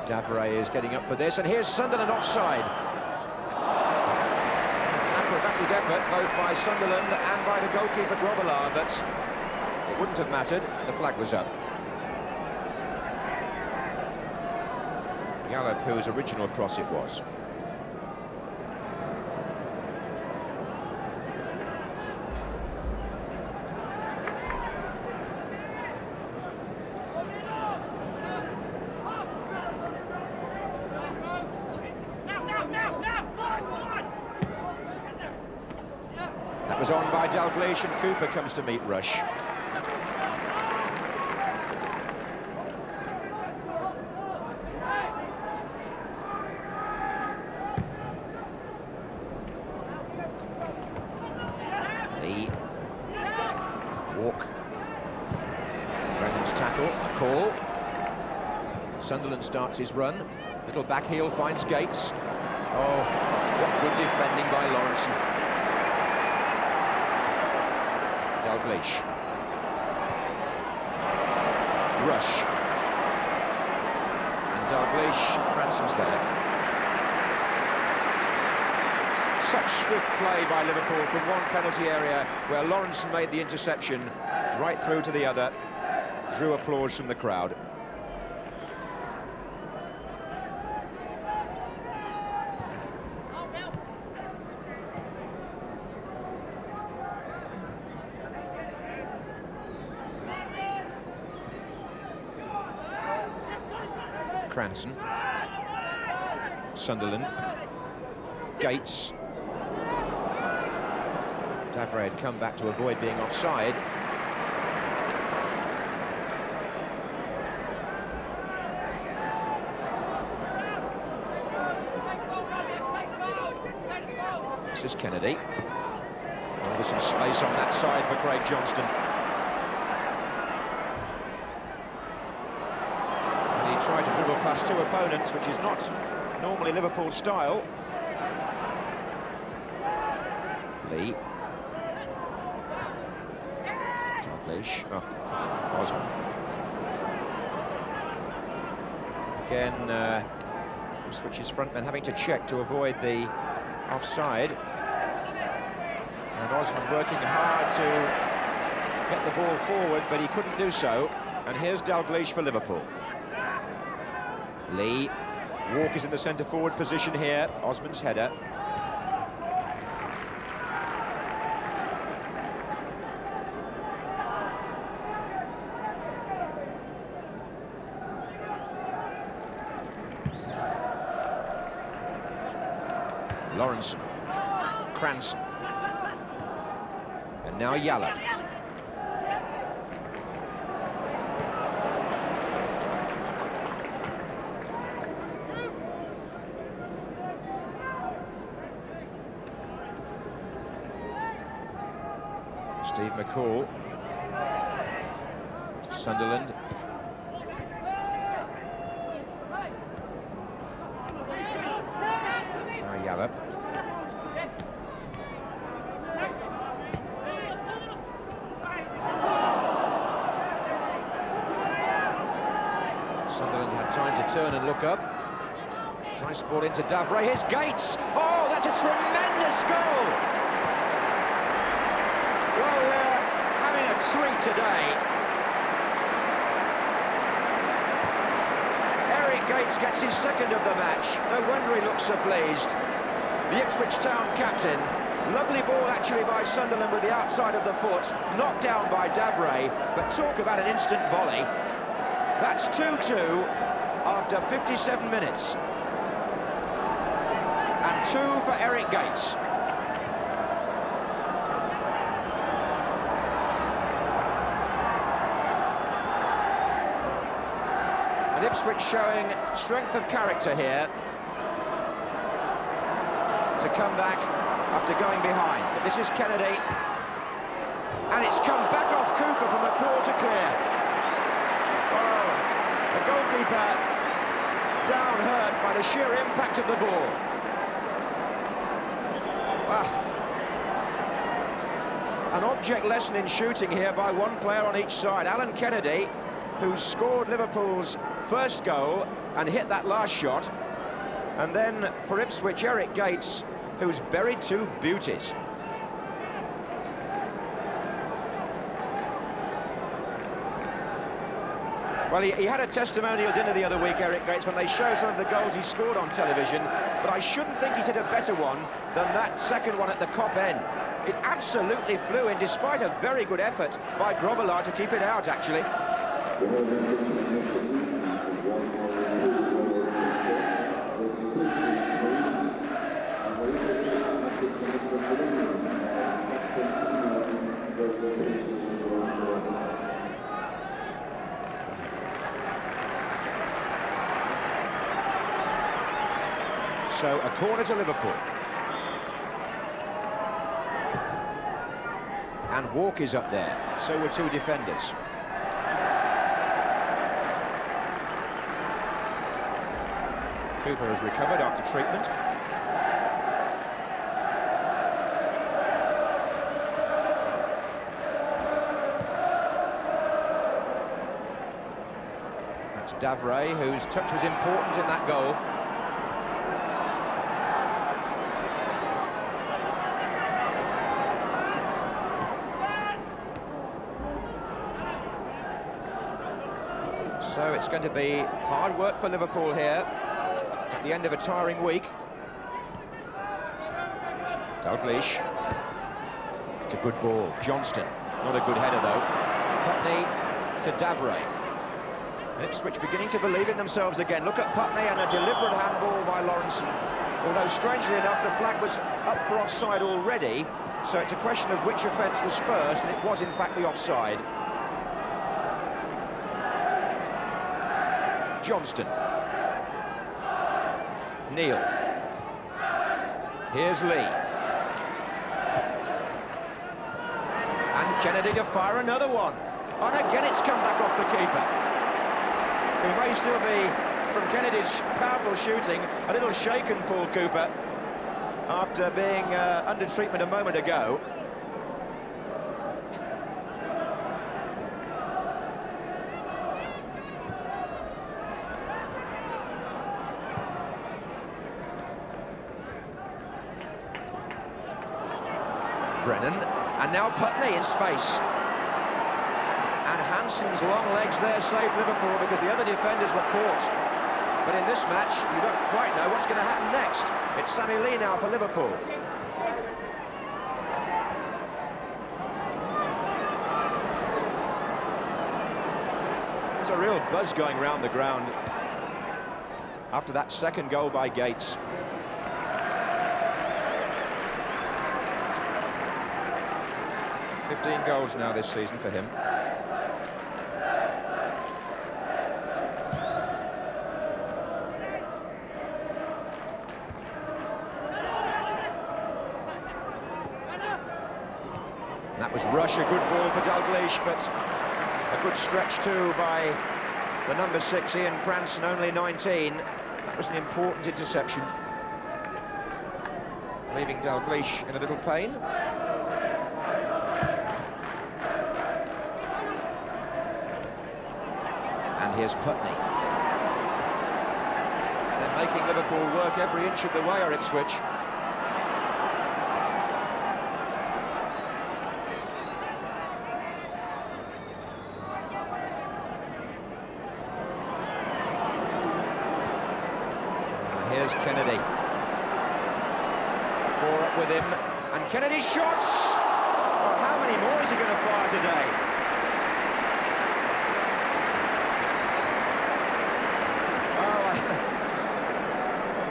Davray is getting up for this, and here's Sunderland offside. It's an acrobatic effort both by Sunderland and by the goalkeeper Grobbelaar, but it wouldn't have mattered. The flag was up. Yallop, whose original cross it was. That was on by Dalglish, and Cooper comes to meet Rush. The Walk. Brennan's tackle, a call. Sunderland starts his run. Little back heel finds Gates. Oh, what good defending by Lawrenson. Dalglish. Rush. And Dalglish, Cranson's there. Such swift play by Liverpool from one penalty area where Lawrenson made the interception right through to the other. Drew applause from the crowd. Cranson. Sunderland. Eric Gates. Davray had come back to avoid being offside. This is Kennedy. Oh, there's some space on that side for Craig Johnston. And he tried to dribble past two opponents, which is not normally Liverpool's style. Lee. Dalglish. Oh, Osman. Again, Ipswich's frontman having to check to avoid the offside. And Osman working hard to get the ball forward, but he couldn't do so. And here's Dalglish for Liverpool. Lee. Walk is in the centre-forward position here. Osman's header. Lawrenson, Cranston, and now Yallop. Steve McCall to Sunderland. Now Yallop. Sunderland had time to turn and look up. Nice ball into Davray. Here's Gates. Oh, that's a tremendous goal! Well, we're having a treat today. Eric Gates gets his second of the match. No wonder he looks so pleased. The Ipswich Town captain. Lovely ball actually by Sunderland with the outside of the foot. Knocked down by Davray, but talk about an instant volley. That's 2-2 after 57 minutes. And 2 for Eric Gates. And Ipswich showing strength of character here to come back after going behind. But this is Kennedy. And it's come back off Cooper from McCall to clear. The goalkeeper down hurt by the sheer impact of the ball. Wow. An object lesson in shooting here by one player on each side. Alan Kennedy, who scored Liverpool's first goal and hit that last shot. And then for Ipswich, Eric Gates, who's buried two beauties. Well, he had a testimonial dinner the other week, Eric Gates, when they showed some of the goals he scored on television, but I shouldn't think he's hit a better one than that second one at the Kop end. It absolutely flew in, despite a very good effort by Grobbelaar to keep it out, actually. So a corner to Liverpool. And Walk is up there. So were two defenders. Cooper has recovered after treatment. That's Davray, whose touch was important in that goal. So it's going to be hard work for Liverpool here at the end of a tiring week. Dalglish. It's a good ball. Johnston. Not a good header, though. Putney to Davray. Ipswich beginning to believe in themselves again. Look at Putney and a deliberate handball by Lawrenson. although strangely enough the flag was up for offside already, so it's a question of which offence was first, and it was in fact the offside. Johnston. Neal. Here's Lee. And Kennedy to fire another one. And again it's come back off the keeper. He may still be, from Kennedy's powerful shooting, a little shaken, Paul Cooper, after being under treatment a moment ago. Brennan, and now Putney in space. And Hansen's long legs there saved Liverpool because the other defenders were caught. But in this match, you don't quite know what's going to happen next. It's Sammy Lee now for Liverpool. There's a real buzz going round the ground after that second goal by Gates. "15 goals now this season for him. That was Rush, a good ball for Dalglish, but a good stretch too by the number 6, Ian Cranston, only 19. That was an important interception, leaving Dalglish in a little pain. And here's Putney. They're making Liverpool work every inch of the way, are Ipswich. Here's Kennedy. 4 up with him, and Kennedy's shots! Well, how many more is he going to fire today?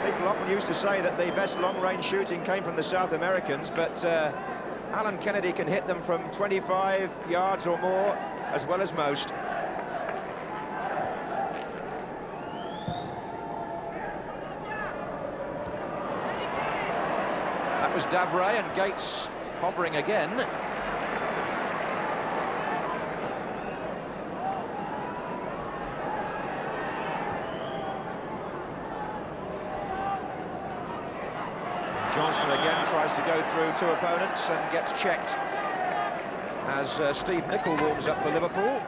People often used to say that the best long-range shooting came from the South Americans, but Alan Kennedy can hit them from 25 yards or more, as well as most. That was Davray, and Gates hovering again. Johnston again tries to go through 2 opponents and gets checked as Steve Nicol warms up for Liverpool.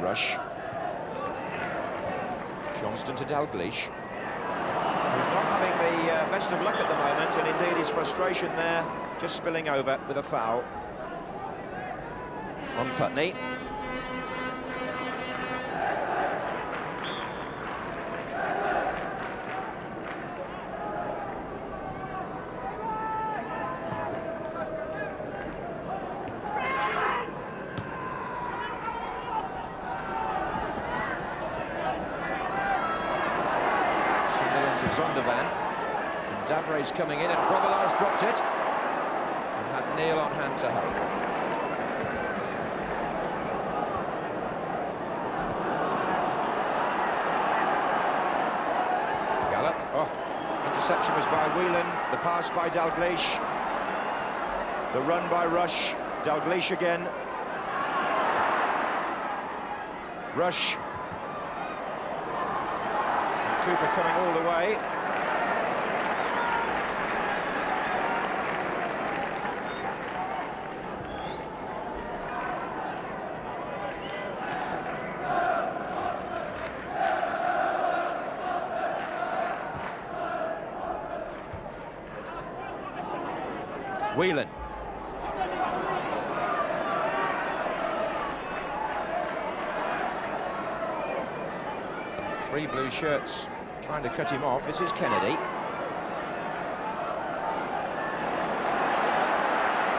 Rush. Johnston to Dalglish, who's not having the best of luck at the moment, and indeed his frustration there just spilling over with a foul on Putney. Zondervan, and Davray's coming in, and Grobbelaar's dropped it and had Neal on hand to help. Gallop, interception was by Whelan, the pass by Dalglish, the run by Rush, Dalglish again, Rush. Cooper coming all the way. Whelan. Three blue shirts trying to cut him off. This is Kennedy.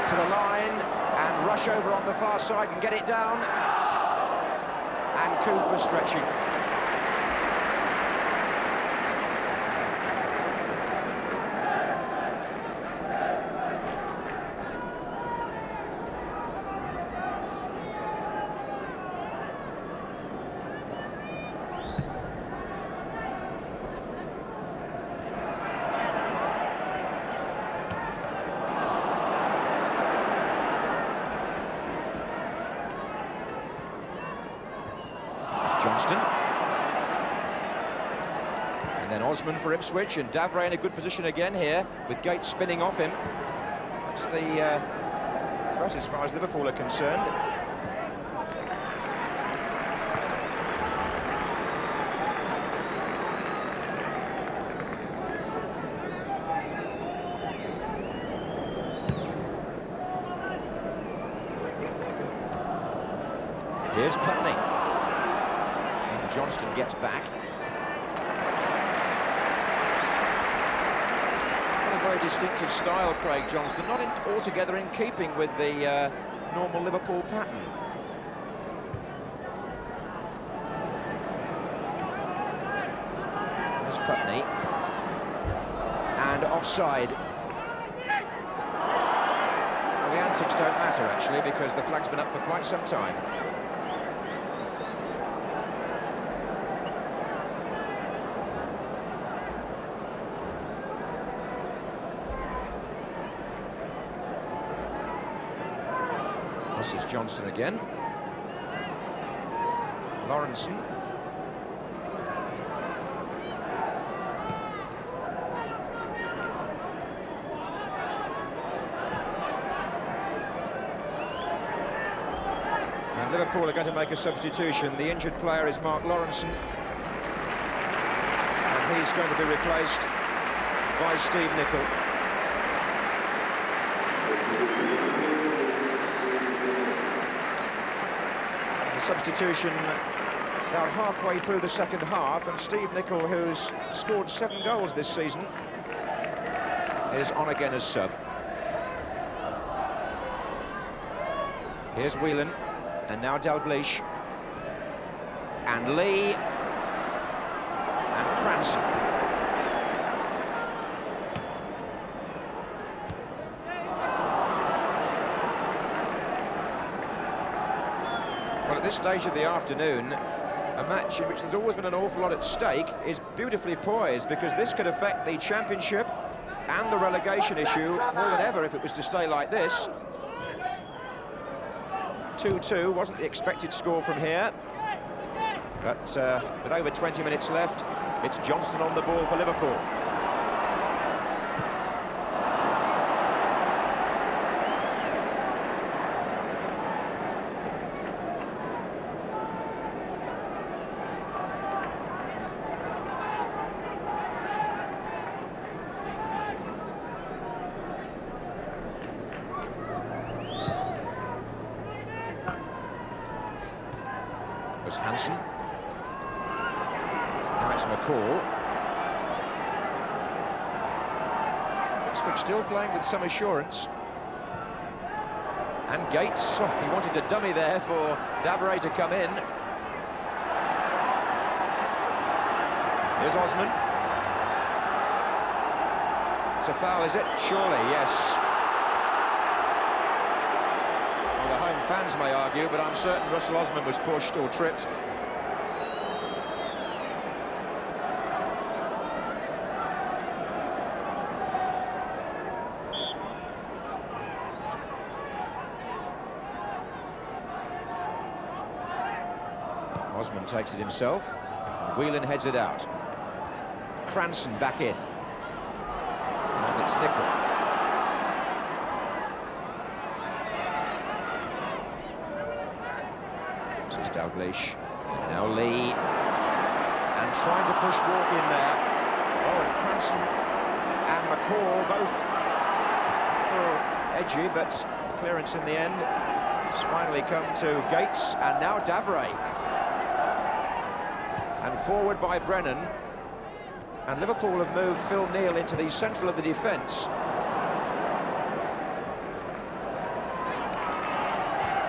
To the line, and rush over on the far side and get it down. And Cooper stretching. Johnston. And then Osman for Ipswich, and Davray in a good position again here, with Gates spinning off him. That's the threat as far as Liverpool are concerned. Here's Putney. Johnston gets back. What a very distinctive style, Craig Johnston, not altogether in keeping with the normal Liverpool pattern. There's Putney. And offside. Well, the antics don't matter, actually, because the flag's been up for quite some time. This is Johnson again. Lawrenson. And Liverpool are going to make a substitution. The injured player is Mark Lawrenson. And he's going to be replaced by Steve Nicol. Substitution about halfway through the second half, and Steve Nicol, who's scored 7 goals this season, is on again as sub. Here's Whelan, and now Dalglish, and Lee, and Cranston. Well, at this stage of the afternoon, a match in which there's always been an awful lot at stake is beautifully poised, because this could affect the championship and the relegation issue more than ever if it was to stay like this. 2-2 wasn't the expected score from here, but with over 20 minutes left, it's Johnston on the ball for Liverpool. Hansen. Now it's McCall. Ipswich still playing with some assurance. And Gates, he wanted a dummy there for Davray to come in. Here's Osman. It's a foul, is it? Surely, yes. Fans may argue, but I'm certain Russell Osman was pushed or tripped. Osman takes it himself. Whelan heads it out. Cranston back in. And it's Nicol. This is Dalglish, and now Lee, and trying to push Walk in there. Oh, and Cranston and McCall both a little edgy, but clearance in the end. It's finally come to Gates, and now Davray. And forward by Brennan, and Liverpool have moved Phil Neal into the central of the defence.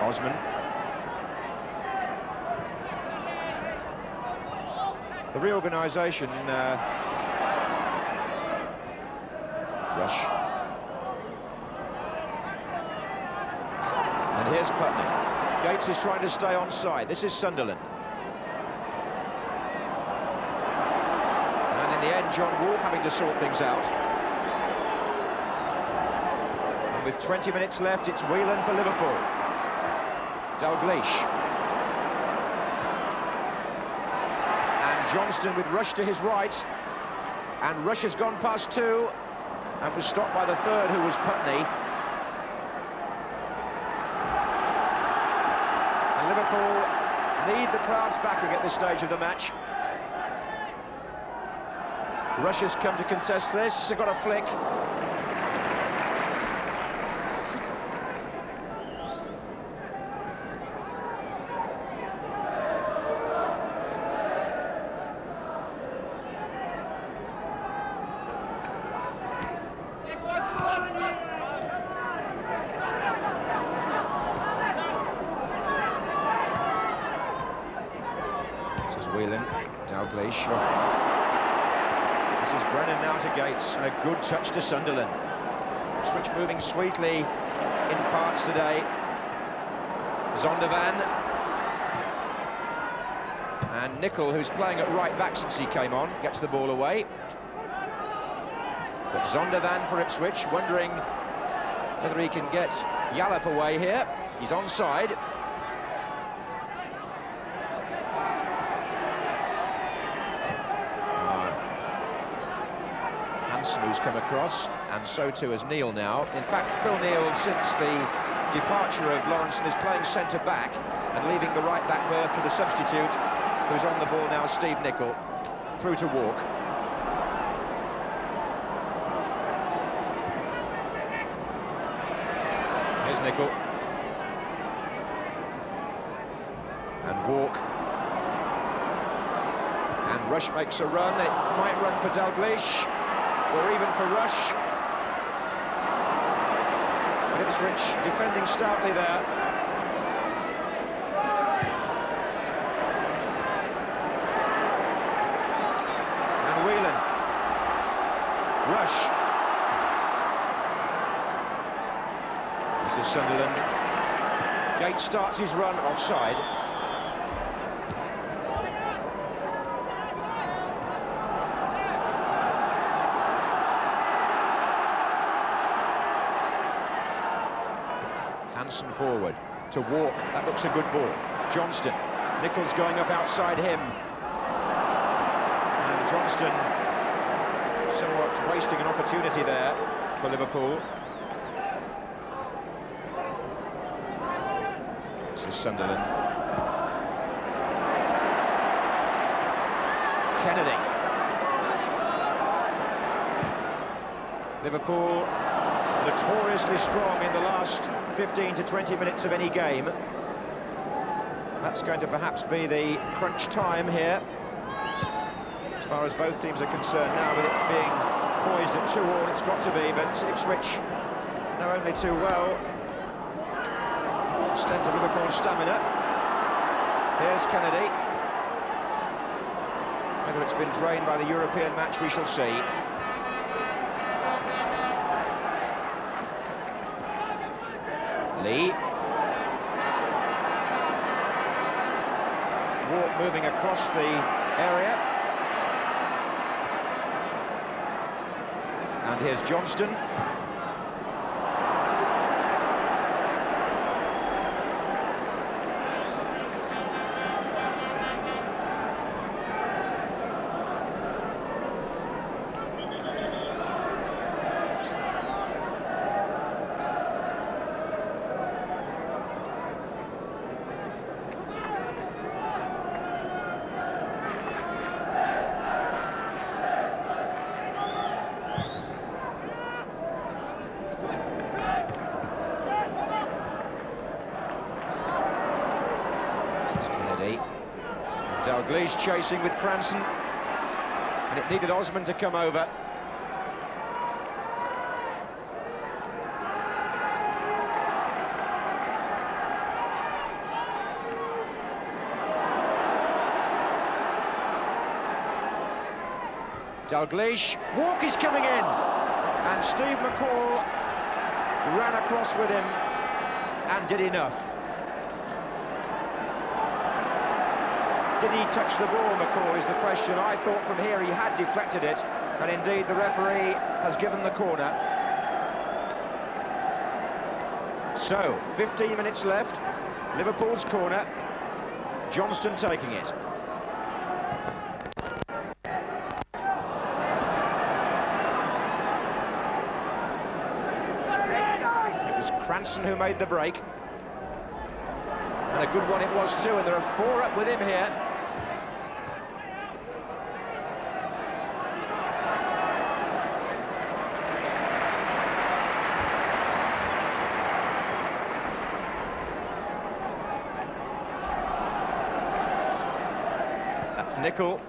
Osman. The reorganisation, Rush. And here's Putney. Gates is trying to stay onside. This is Sunderland. And in the end, John Walk having to sort things out. And with 20 minutes left, it's Whelan for Liverpool. Dalglish. And Johnston with Rush to his right. And Rush has gone past two and was stopped by the third, who was Putney. And Liverpool need the crowd's backing at this stage of the match. Rush has come to contest this, got a flick. This is Whelan, Dalglish. This is Brennan now to Gates, and a good touch to Sunderland. Ipswich moving sweetly in parts today. Zondervan. And Nicol, who's playing at right back since he came on, gets the ball away. But Zondervan for Ipswich, wondering whether he can get Yallop away here. He's onside. Who's come across, and so too has Neil now. In fact, Phil Neal, since the departure of Lawrenson, is playing centre-back and leaving the right-back berth to the substitute, who's on the ball now, Steve Nicol, through to Walk. Here's Nicol. And Walk. And Rush makes a run. It might run for Dalglish, or even for Rush. Ipswich defending stoutly there. And Whelan. Rush. This is Sunderland. Gates starts his run offside. Hansen forward to Walk. That looks a good ball. Johnston. Nichols going up outside him. And Johnston somewhat wasting an opportunity there for Liverpool. This is Sunderland. Kennedy. Liverpool notoriously strong in the last 15 to 20 minutes of any game. That's going to perhaps be the crunch time here, as far as both teams are concerned now, with it being poised at 2-2, it's got to be, but Ipswich know only too well extent of Liverpool's stamina. Here's Kennedy. Whether it's been drained by the European match, we shall see. Lee. Walk moving across the area. And here's Johnston. Kennedy. Dalglish chasing with Cranston, and it needed Osman to come over. Dalglish, Walk is coming in, and Steve McCall ran across with him and did enough. Did he touch the ball, McCall, is the question. I thought from here he had deflected it, and indeed the referee has given the corner. So, 15 minutes left, Liverpool's corner, Johnston taking it. It was Cranston who made the break. And a good one it was too, and there are 4 up with him here. That's Nicol.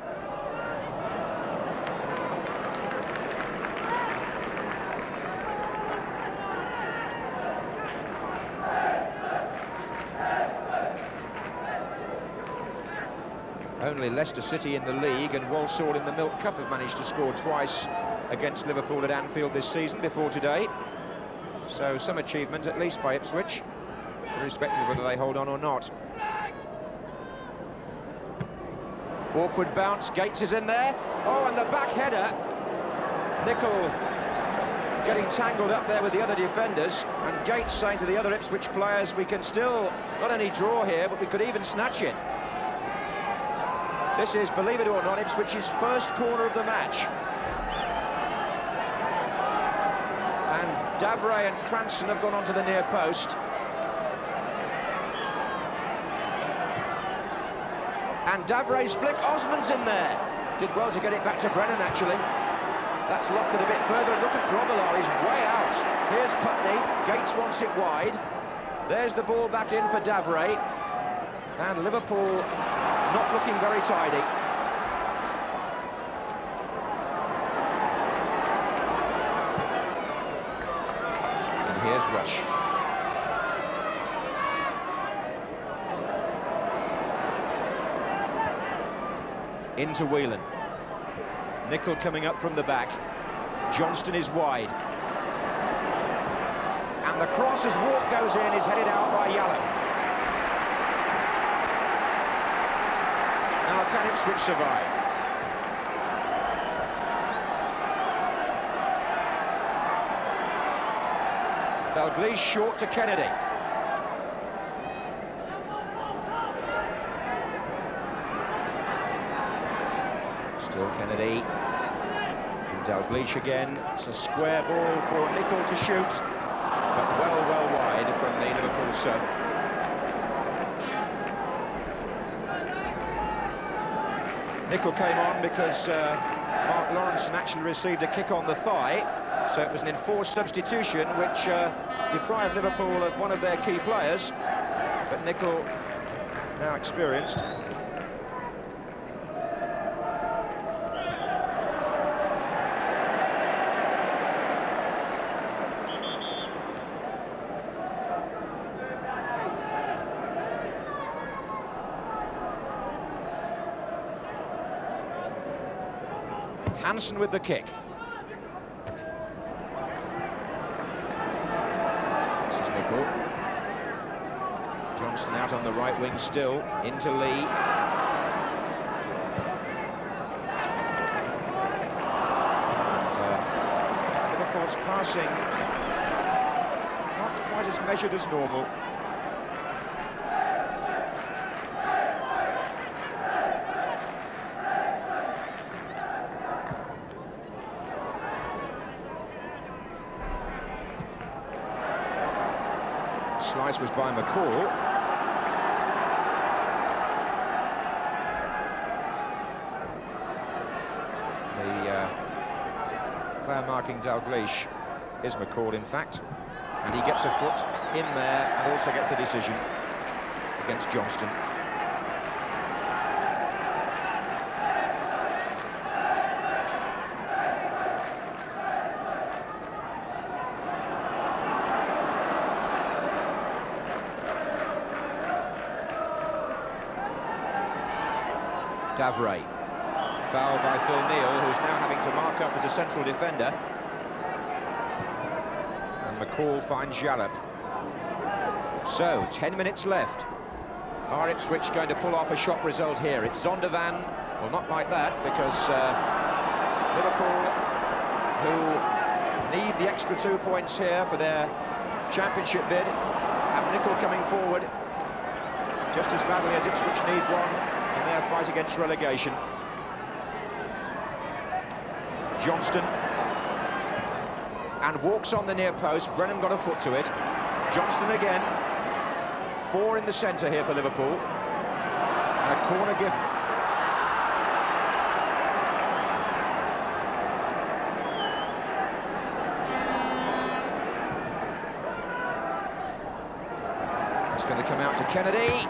Only Leicester City in the league and Walsall in the Milk Cup have managed to score twice against Liverpool at Anfield this season before today. So some achievement, at least by Ipswich, irrespective of whether they hold on or not. Awkward bounce, Gates is in there. Oh, and the back header. Nicol getting tangled up there with the other defenders, and Gates saying to the other Ipswich players, we can still not only draw here, but we could even snatch it. This is, believe it or not, Ipswich's first corner of the match. And Davray and Cranston have gone onto the near post. And Davray's flick, Osman's in there. Did well to get it back to Brennan, actually. That's lofted a bit further, and look at Grobbelaar, he's way out. Here's Putney, Gates wants it wide. There's the ball back in for Davray. And Liverpool not looking very tidy. And here's Rush. Into Whelan. Nicol coming up from the back. Johnston is wide. And the cross as Walk goes in is headed out by Yallow. Now can Ipswich survive? Dalglish short to Kennedy. Still Kennedy. And Dalglish again. It's a square ball for Nicol to shoot, but well wide from the Liverpool sub. Nicol came on because Mark Lawrence actually received a kick on the thigh, so it was an enforced substitution which deprived Liverpool of one of their key players, but Nicol, now experienced. Hansen with the kick. This is Nicol. Johnston out on the right wing still, into Lee. And, Liverpool's passing not quite as measured as normal. Slice was by McCall. The player marking Dalglish is McCall, in fact, and he gets a foot in there and also gets the decision against Johnston. Davray Foul by Phil Neal, who's now having to mark up as a central defender. And McCall finds Jalop. So, 10 minutes left. Are Ipswich going to pull off a shock result here? It's Zondervan. Well, not like that, because Liverpool, who need the extra 2 points here for their championship bid, have Nicol coming forward just as badly as Ipswich need one in their fight against relegation. Johnston, and walks on the near post. Brennan got a foot to it. Johnston again. 4 in the centre here for Liverpool. And a corner given. It's going to come out to Kennedy.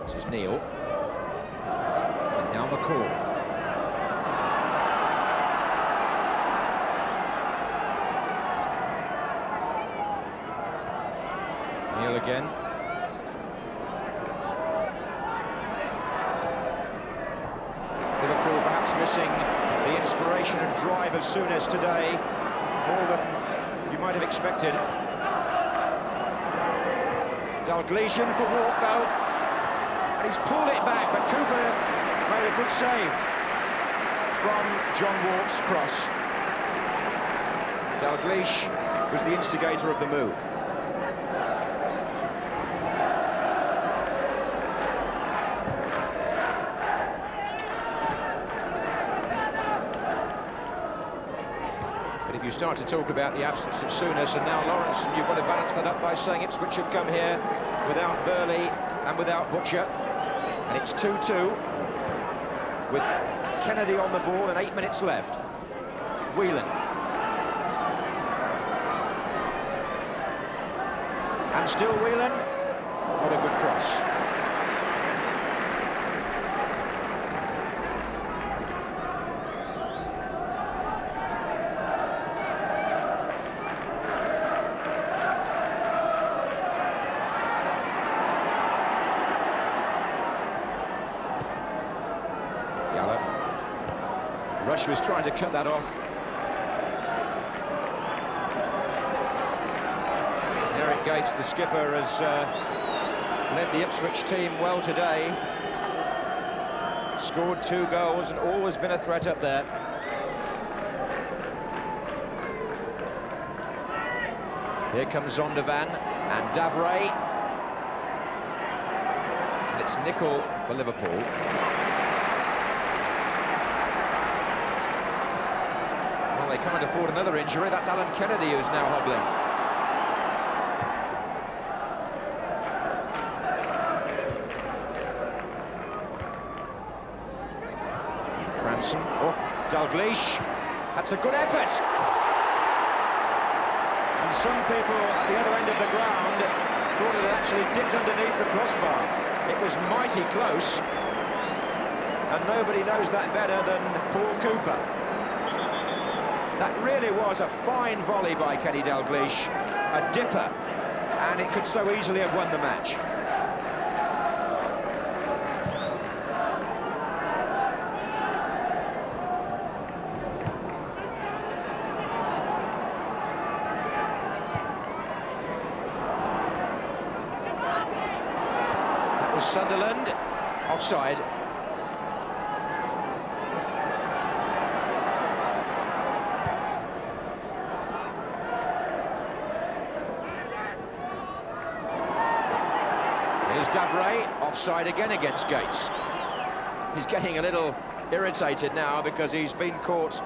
This is Neal. And now McCall. Neal again. Liverpool perhaps missing the inspiration and drive of Souness today, more than you might have expected. Dalglish in for Walk though, and he's pulled it back, but Cooper made a good save from John Walk's cross. Dalglish was the instigator of the move. But if you start to talk about the absence of Souness and now Lawrence, and you've got to balance that up by saying Ipswich have come here without Burley and without Butcher, and it's 2-2 with Kennedy on the ball and 8 minutes left. Whelan. And still Whelan. What a good cross. Rush was trying to cut that off. Eric Gates, the skipper, has led the Ipswich team well today. Scored 2 goals and always been a threat up there. Here comes Zondervan and Davray. And it's Nicol for Liverpool. They can't afford another injury. That's Alan Kennedy who's now hobbling. Cranston. Oh, Dalglish. That's a good effort. And some people at the other end of the ground thought it had actually dipped underneath the crossbar. It was mighty close. And nobody knows that better than Paul Cooper. That really was a fine volley by Kenny Dalglish, a dipper, and it could so easily have won the match. That was Sunderland, offside. Here's Davray, offside again against Gates. He's getting a little irritated now because he's been caught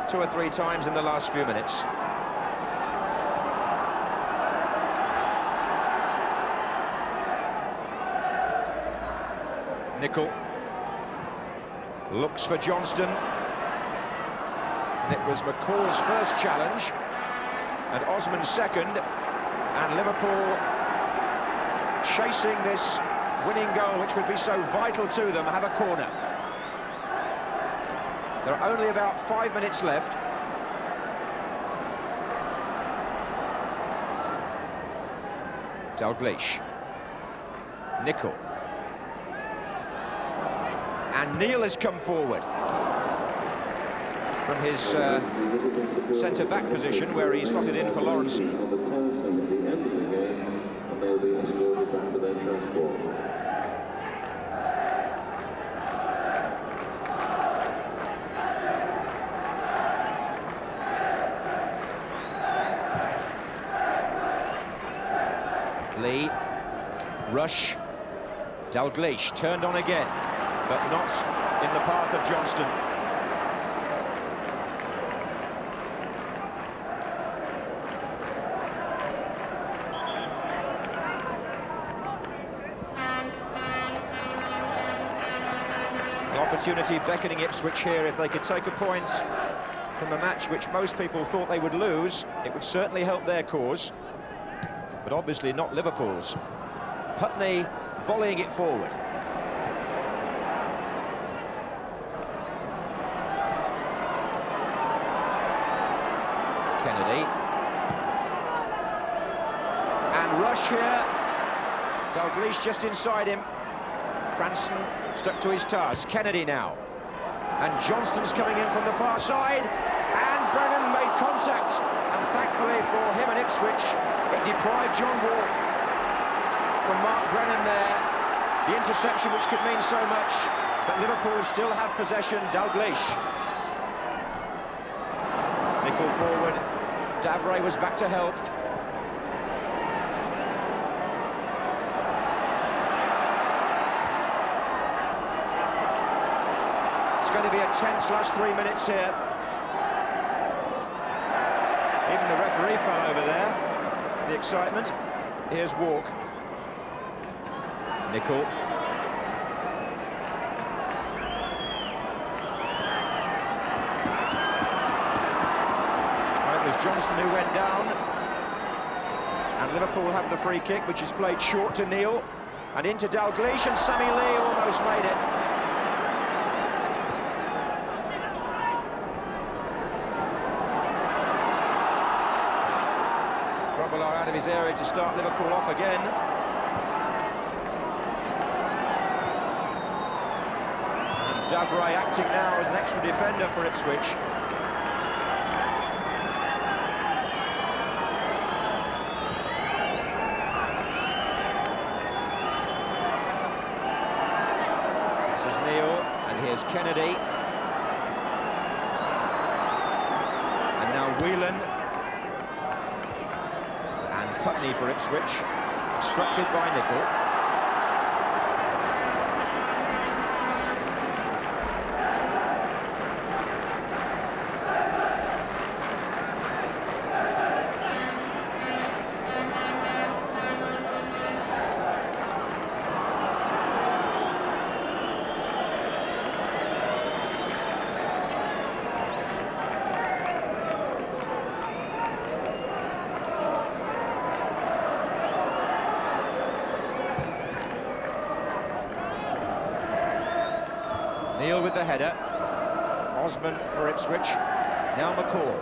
2 or 3 times in the last few minutes. Nicol looks for Johnston. It was McCall's first challenge, and Osman's second, and Liverpool chasing this winning goal, which would be so vital to them, have a corner. There are only about 5 minutes left. Dalglish. Nicol. And Neil has come forward from his centre-back position, where he slotted in for Lawrenson. Lee, Rush, Dalglish turned on again, but not in the path of Johnston. An opportunity beckoning Ipswich here. If they could take a point from a match which most people thought they would lose, it would certainly help their cause, but obviously not Liverpool's. Putney volleying it forward. Kennedy. And Rush here. Dalglish just inside him. Cranston stuck to his task. Kennedy now. And Johnston's coming in from the far side. And Brennan made contact. And thankfully for him and Ipswich, it deprived John Walk from Mark Brennan there. The interception which could mean so much. But Liverpool still have possession. Dalglish. Nicol forward. Davray was back to help. It's going to be a tense last 3 minutes here. Even the referee fell over there. The excitement. Here's Walk. Nicol. It was Johnston who went down. And Liverpool have the free kick, which is played short to Neil. And into Dalglish, and Sammy Lee almost made it. Grobbelaar out of his area to start Liverpool off again. And Davray acting now as an extra defender for Ipswich. This is Neil, and here's Kennedy. And now Whelan. And Putney for Ipswich, obstructed by Nicol. Neil with the header. Osman for Ipswich. Now McCall.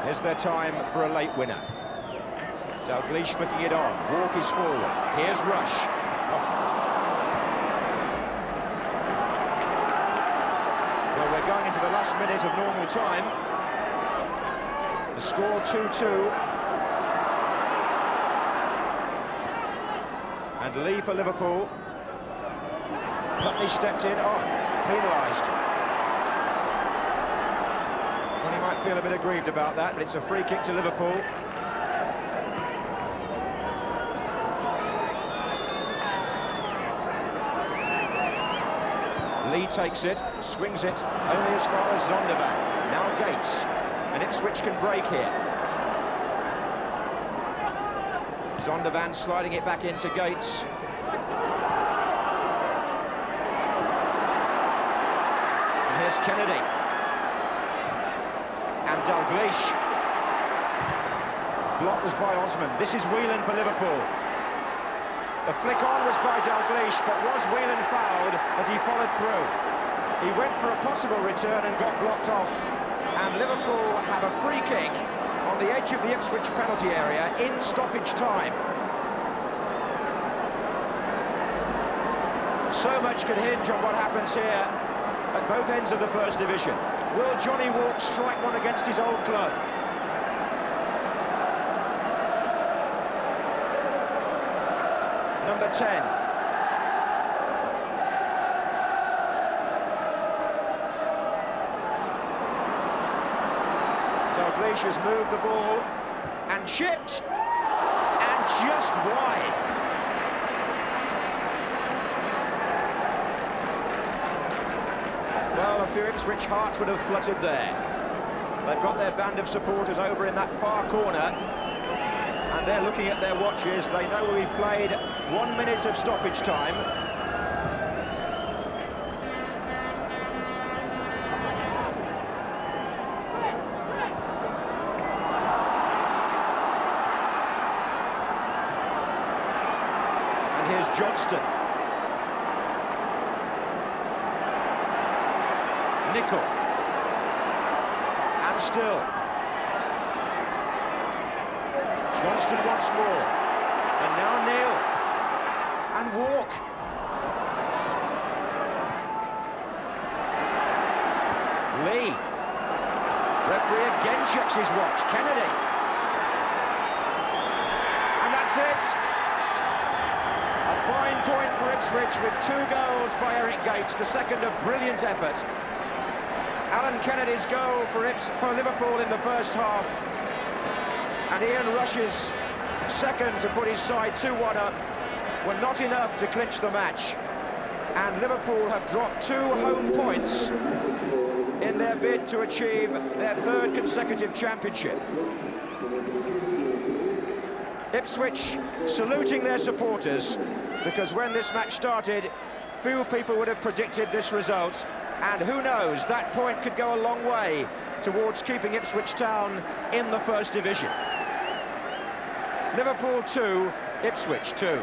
Here's their time for a late winner. Dalglish flicking it on. Walk is forward. Here's Rush. Oh. Well, we're going into the last minute of normal time. The score 2-2. And Lee for Liverpool. Putney stepped in. Oh, penalised. Well, he might feel a bit aggrieved about that, but it's a free kick to Liverpool. Lee takes it, swings it only as far as Zondervan. Now Gates. And Ipswich can break here. Zondervan sliding it back into Gates. And here's Kennedy. And Dalglish. Block was by Osman. This is Whelan for Liverpool. The flick on was by Dalglish, but was Whelan fouled as he followed through? He went for a possible return and got blocked off. And Liverpool have a free kick on the edge of the Ipswich penalty area in stoppage time. So much can hinge on what happens here at both ends of the First Division. Will Johnny Walk strike one against his old club? Number 10. Dalglish has moved the ball and chipped, and just wide. Well, a few Ipswich hearts would have fluttered there. They've got their band of supporters over in that far corner, and they're looking at their watches. They know we've played 1 minute of stoppage time. And here's Johnston. Nickel. And still. Johnston once more. And now Neil. And Walk. Lee. Referee again checks his watch. Kennedy. And that's it. A fine point for Ipswich with 2 goals by Eric Gates, the second a brilliant effort. Alan Kennedy's goal for Liverpool in the first half. And Ian Rush's second to put his side 2-1 up were not enough to clinch the match. And Liverpool have dropped 2 home points in their bid to achieve their 3rd consecutive championship. Ipswich saluting their supporters, because when this match started, few people would have predicted this result. And who knows, that point could go a long way towards keeping Ipswich Town in the First Division. Liverpool 2, Ipswich 2.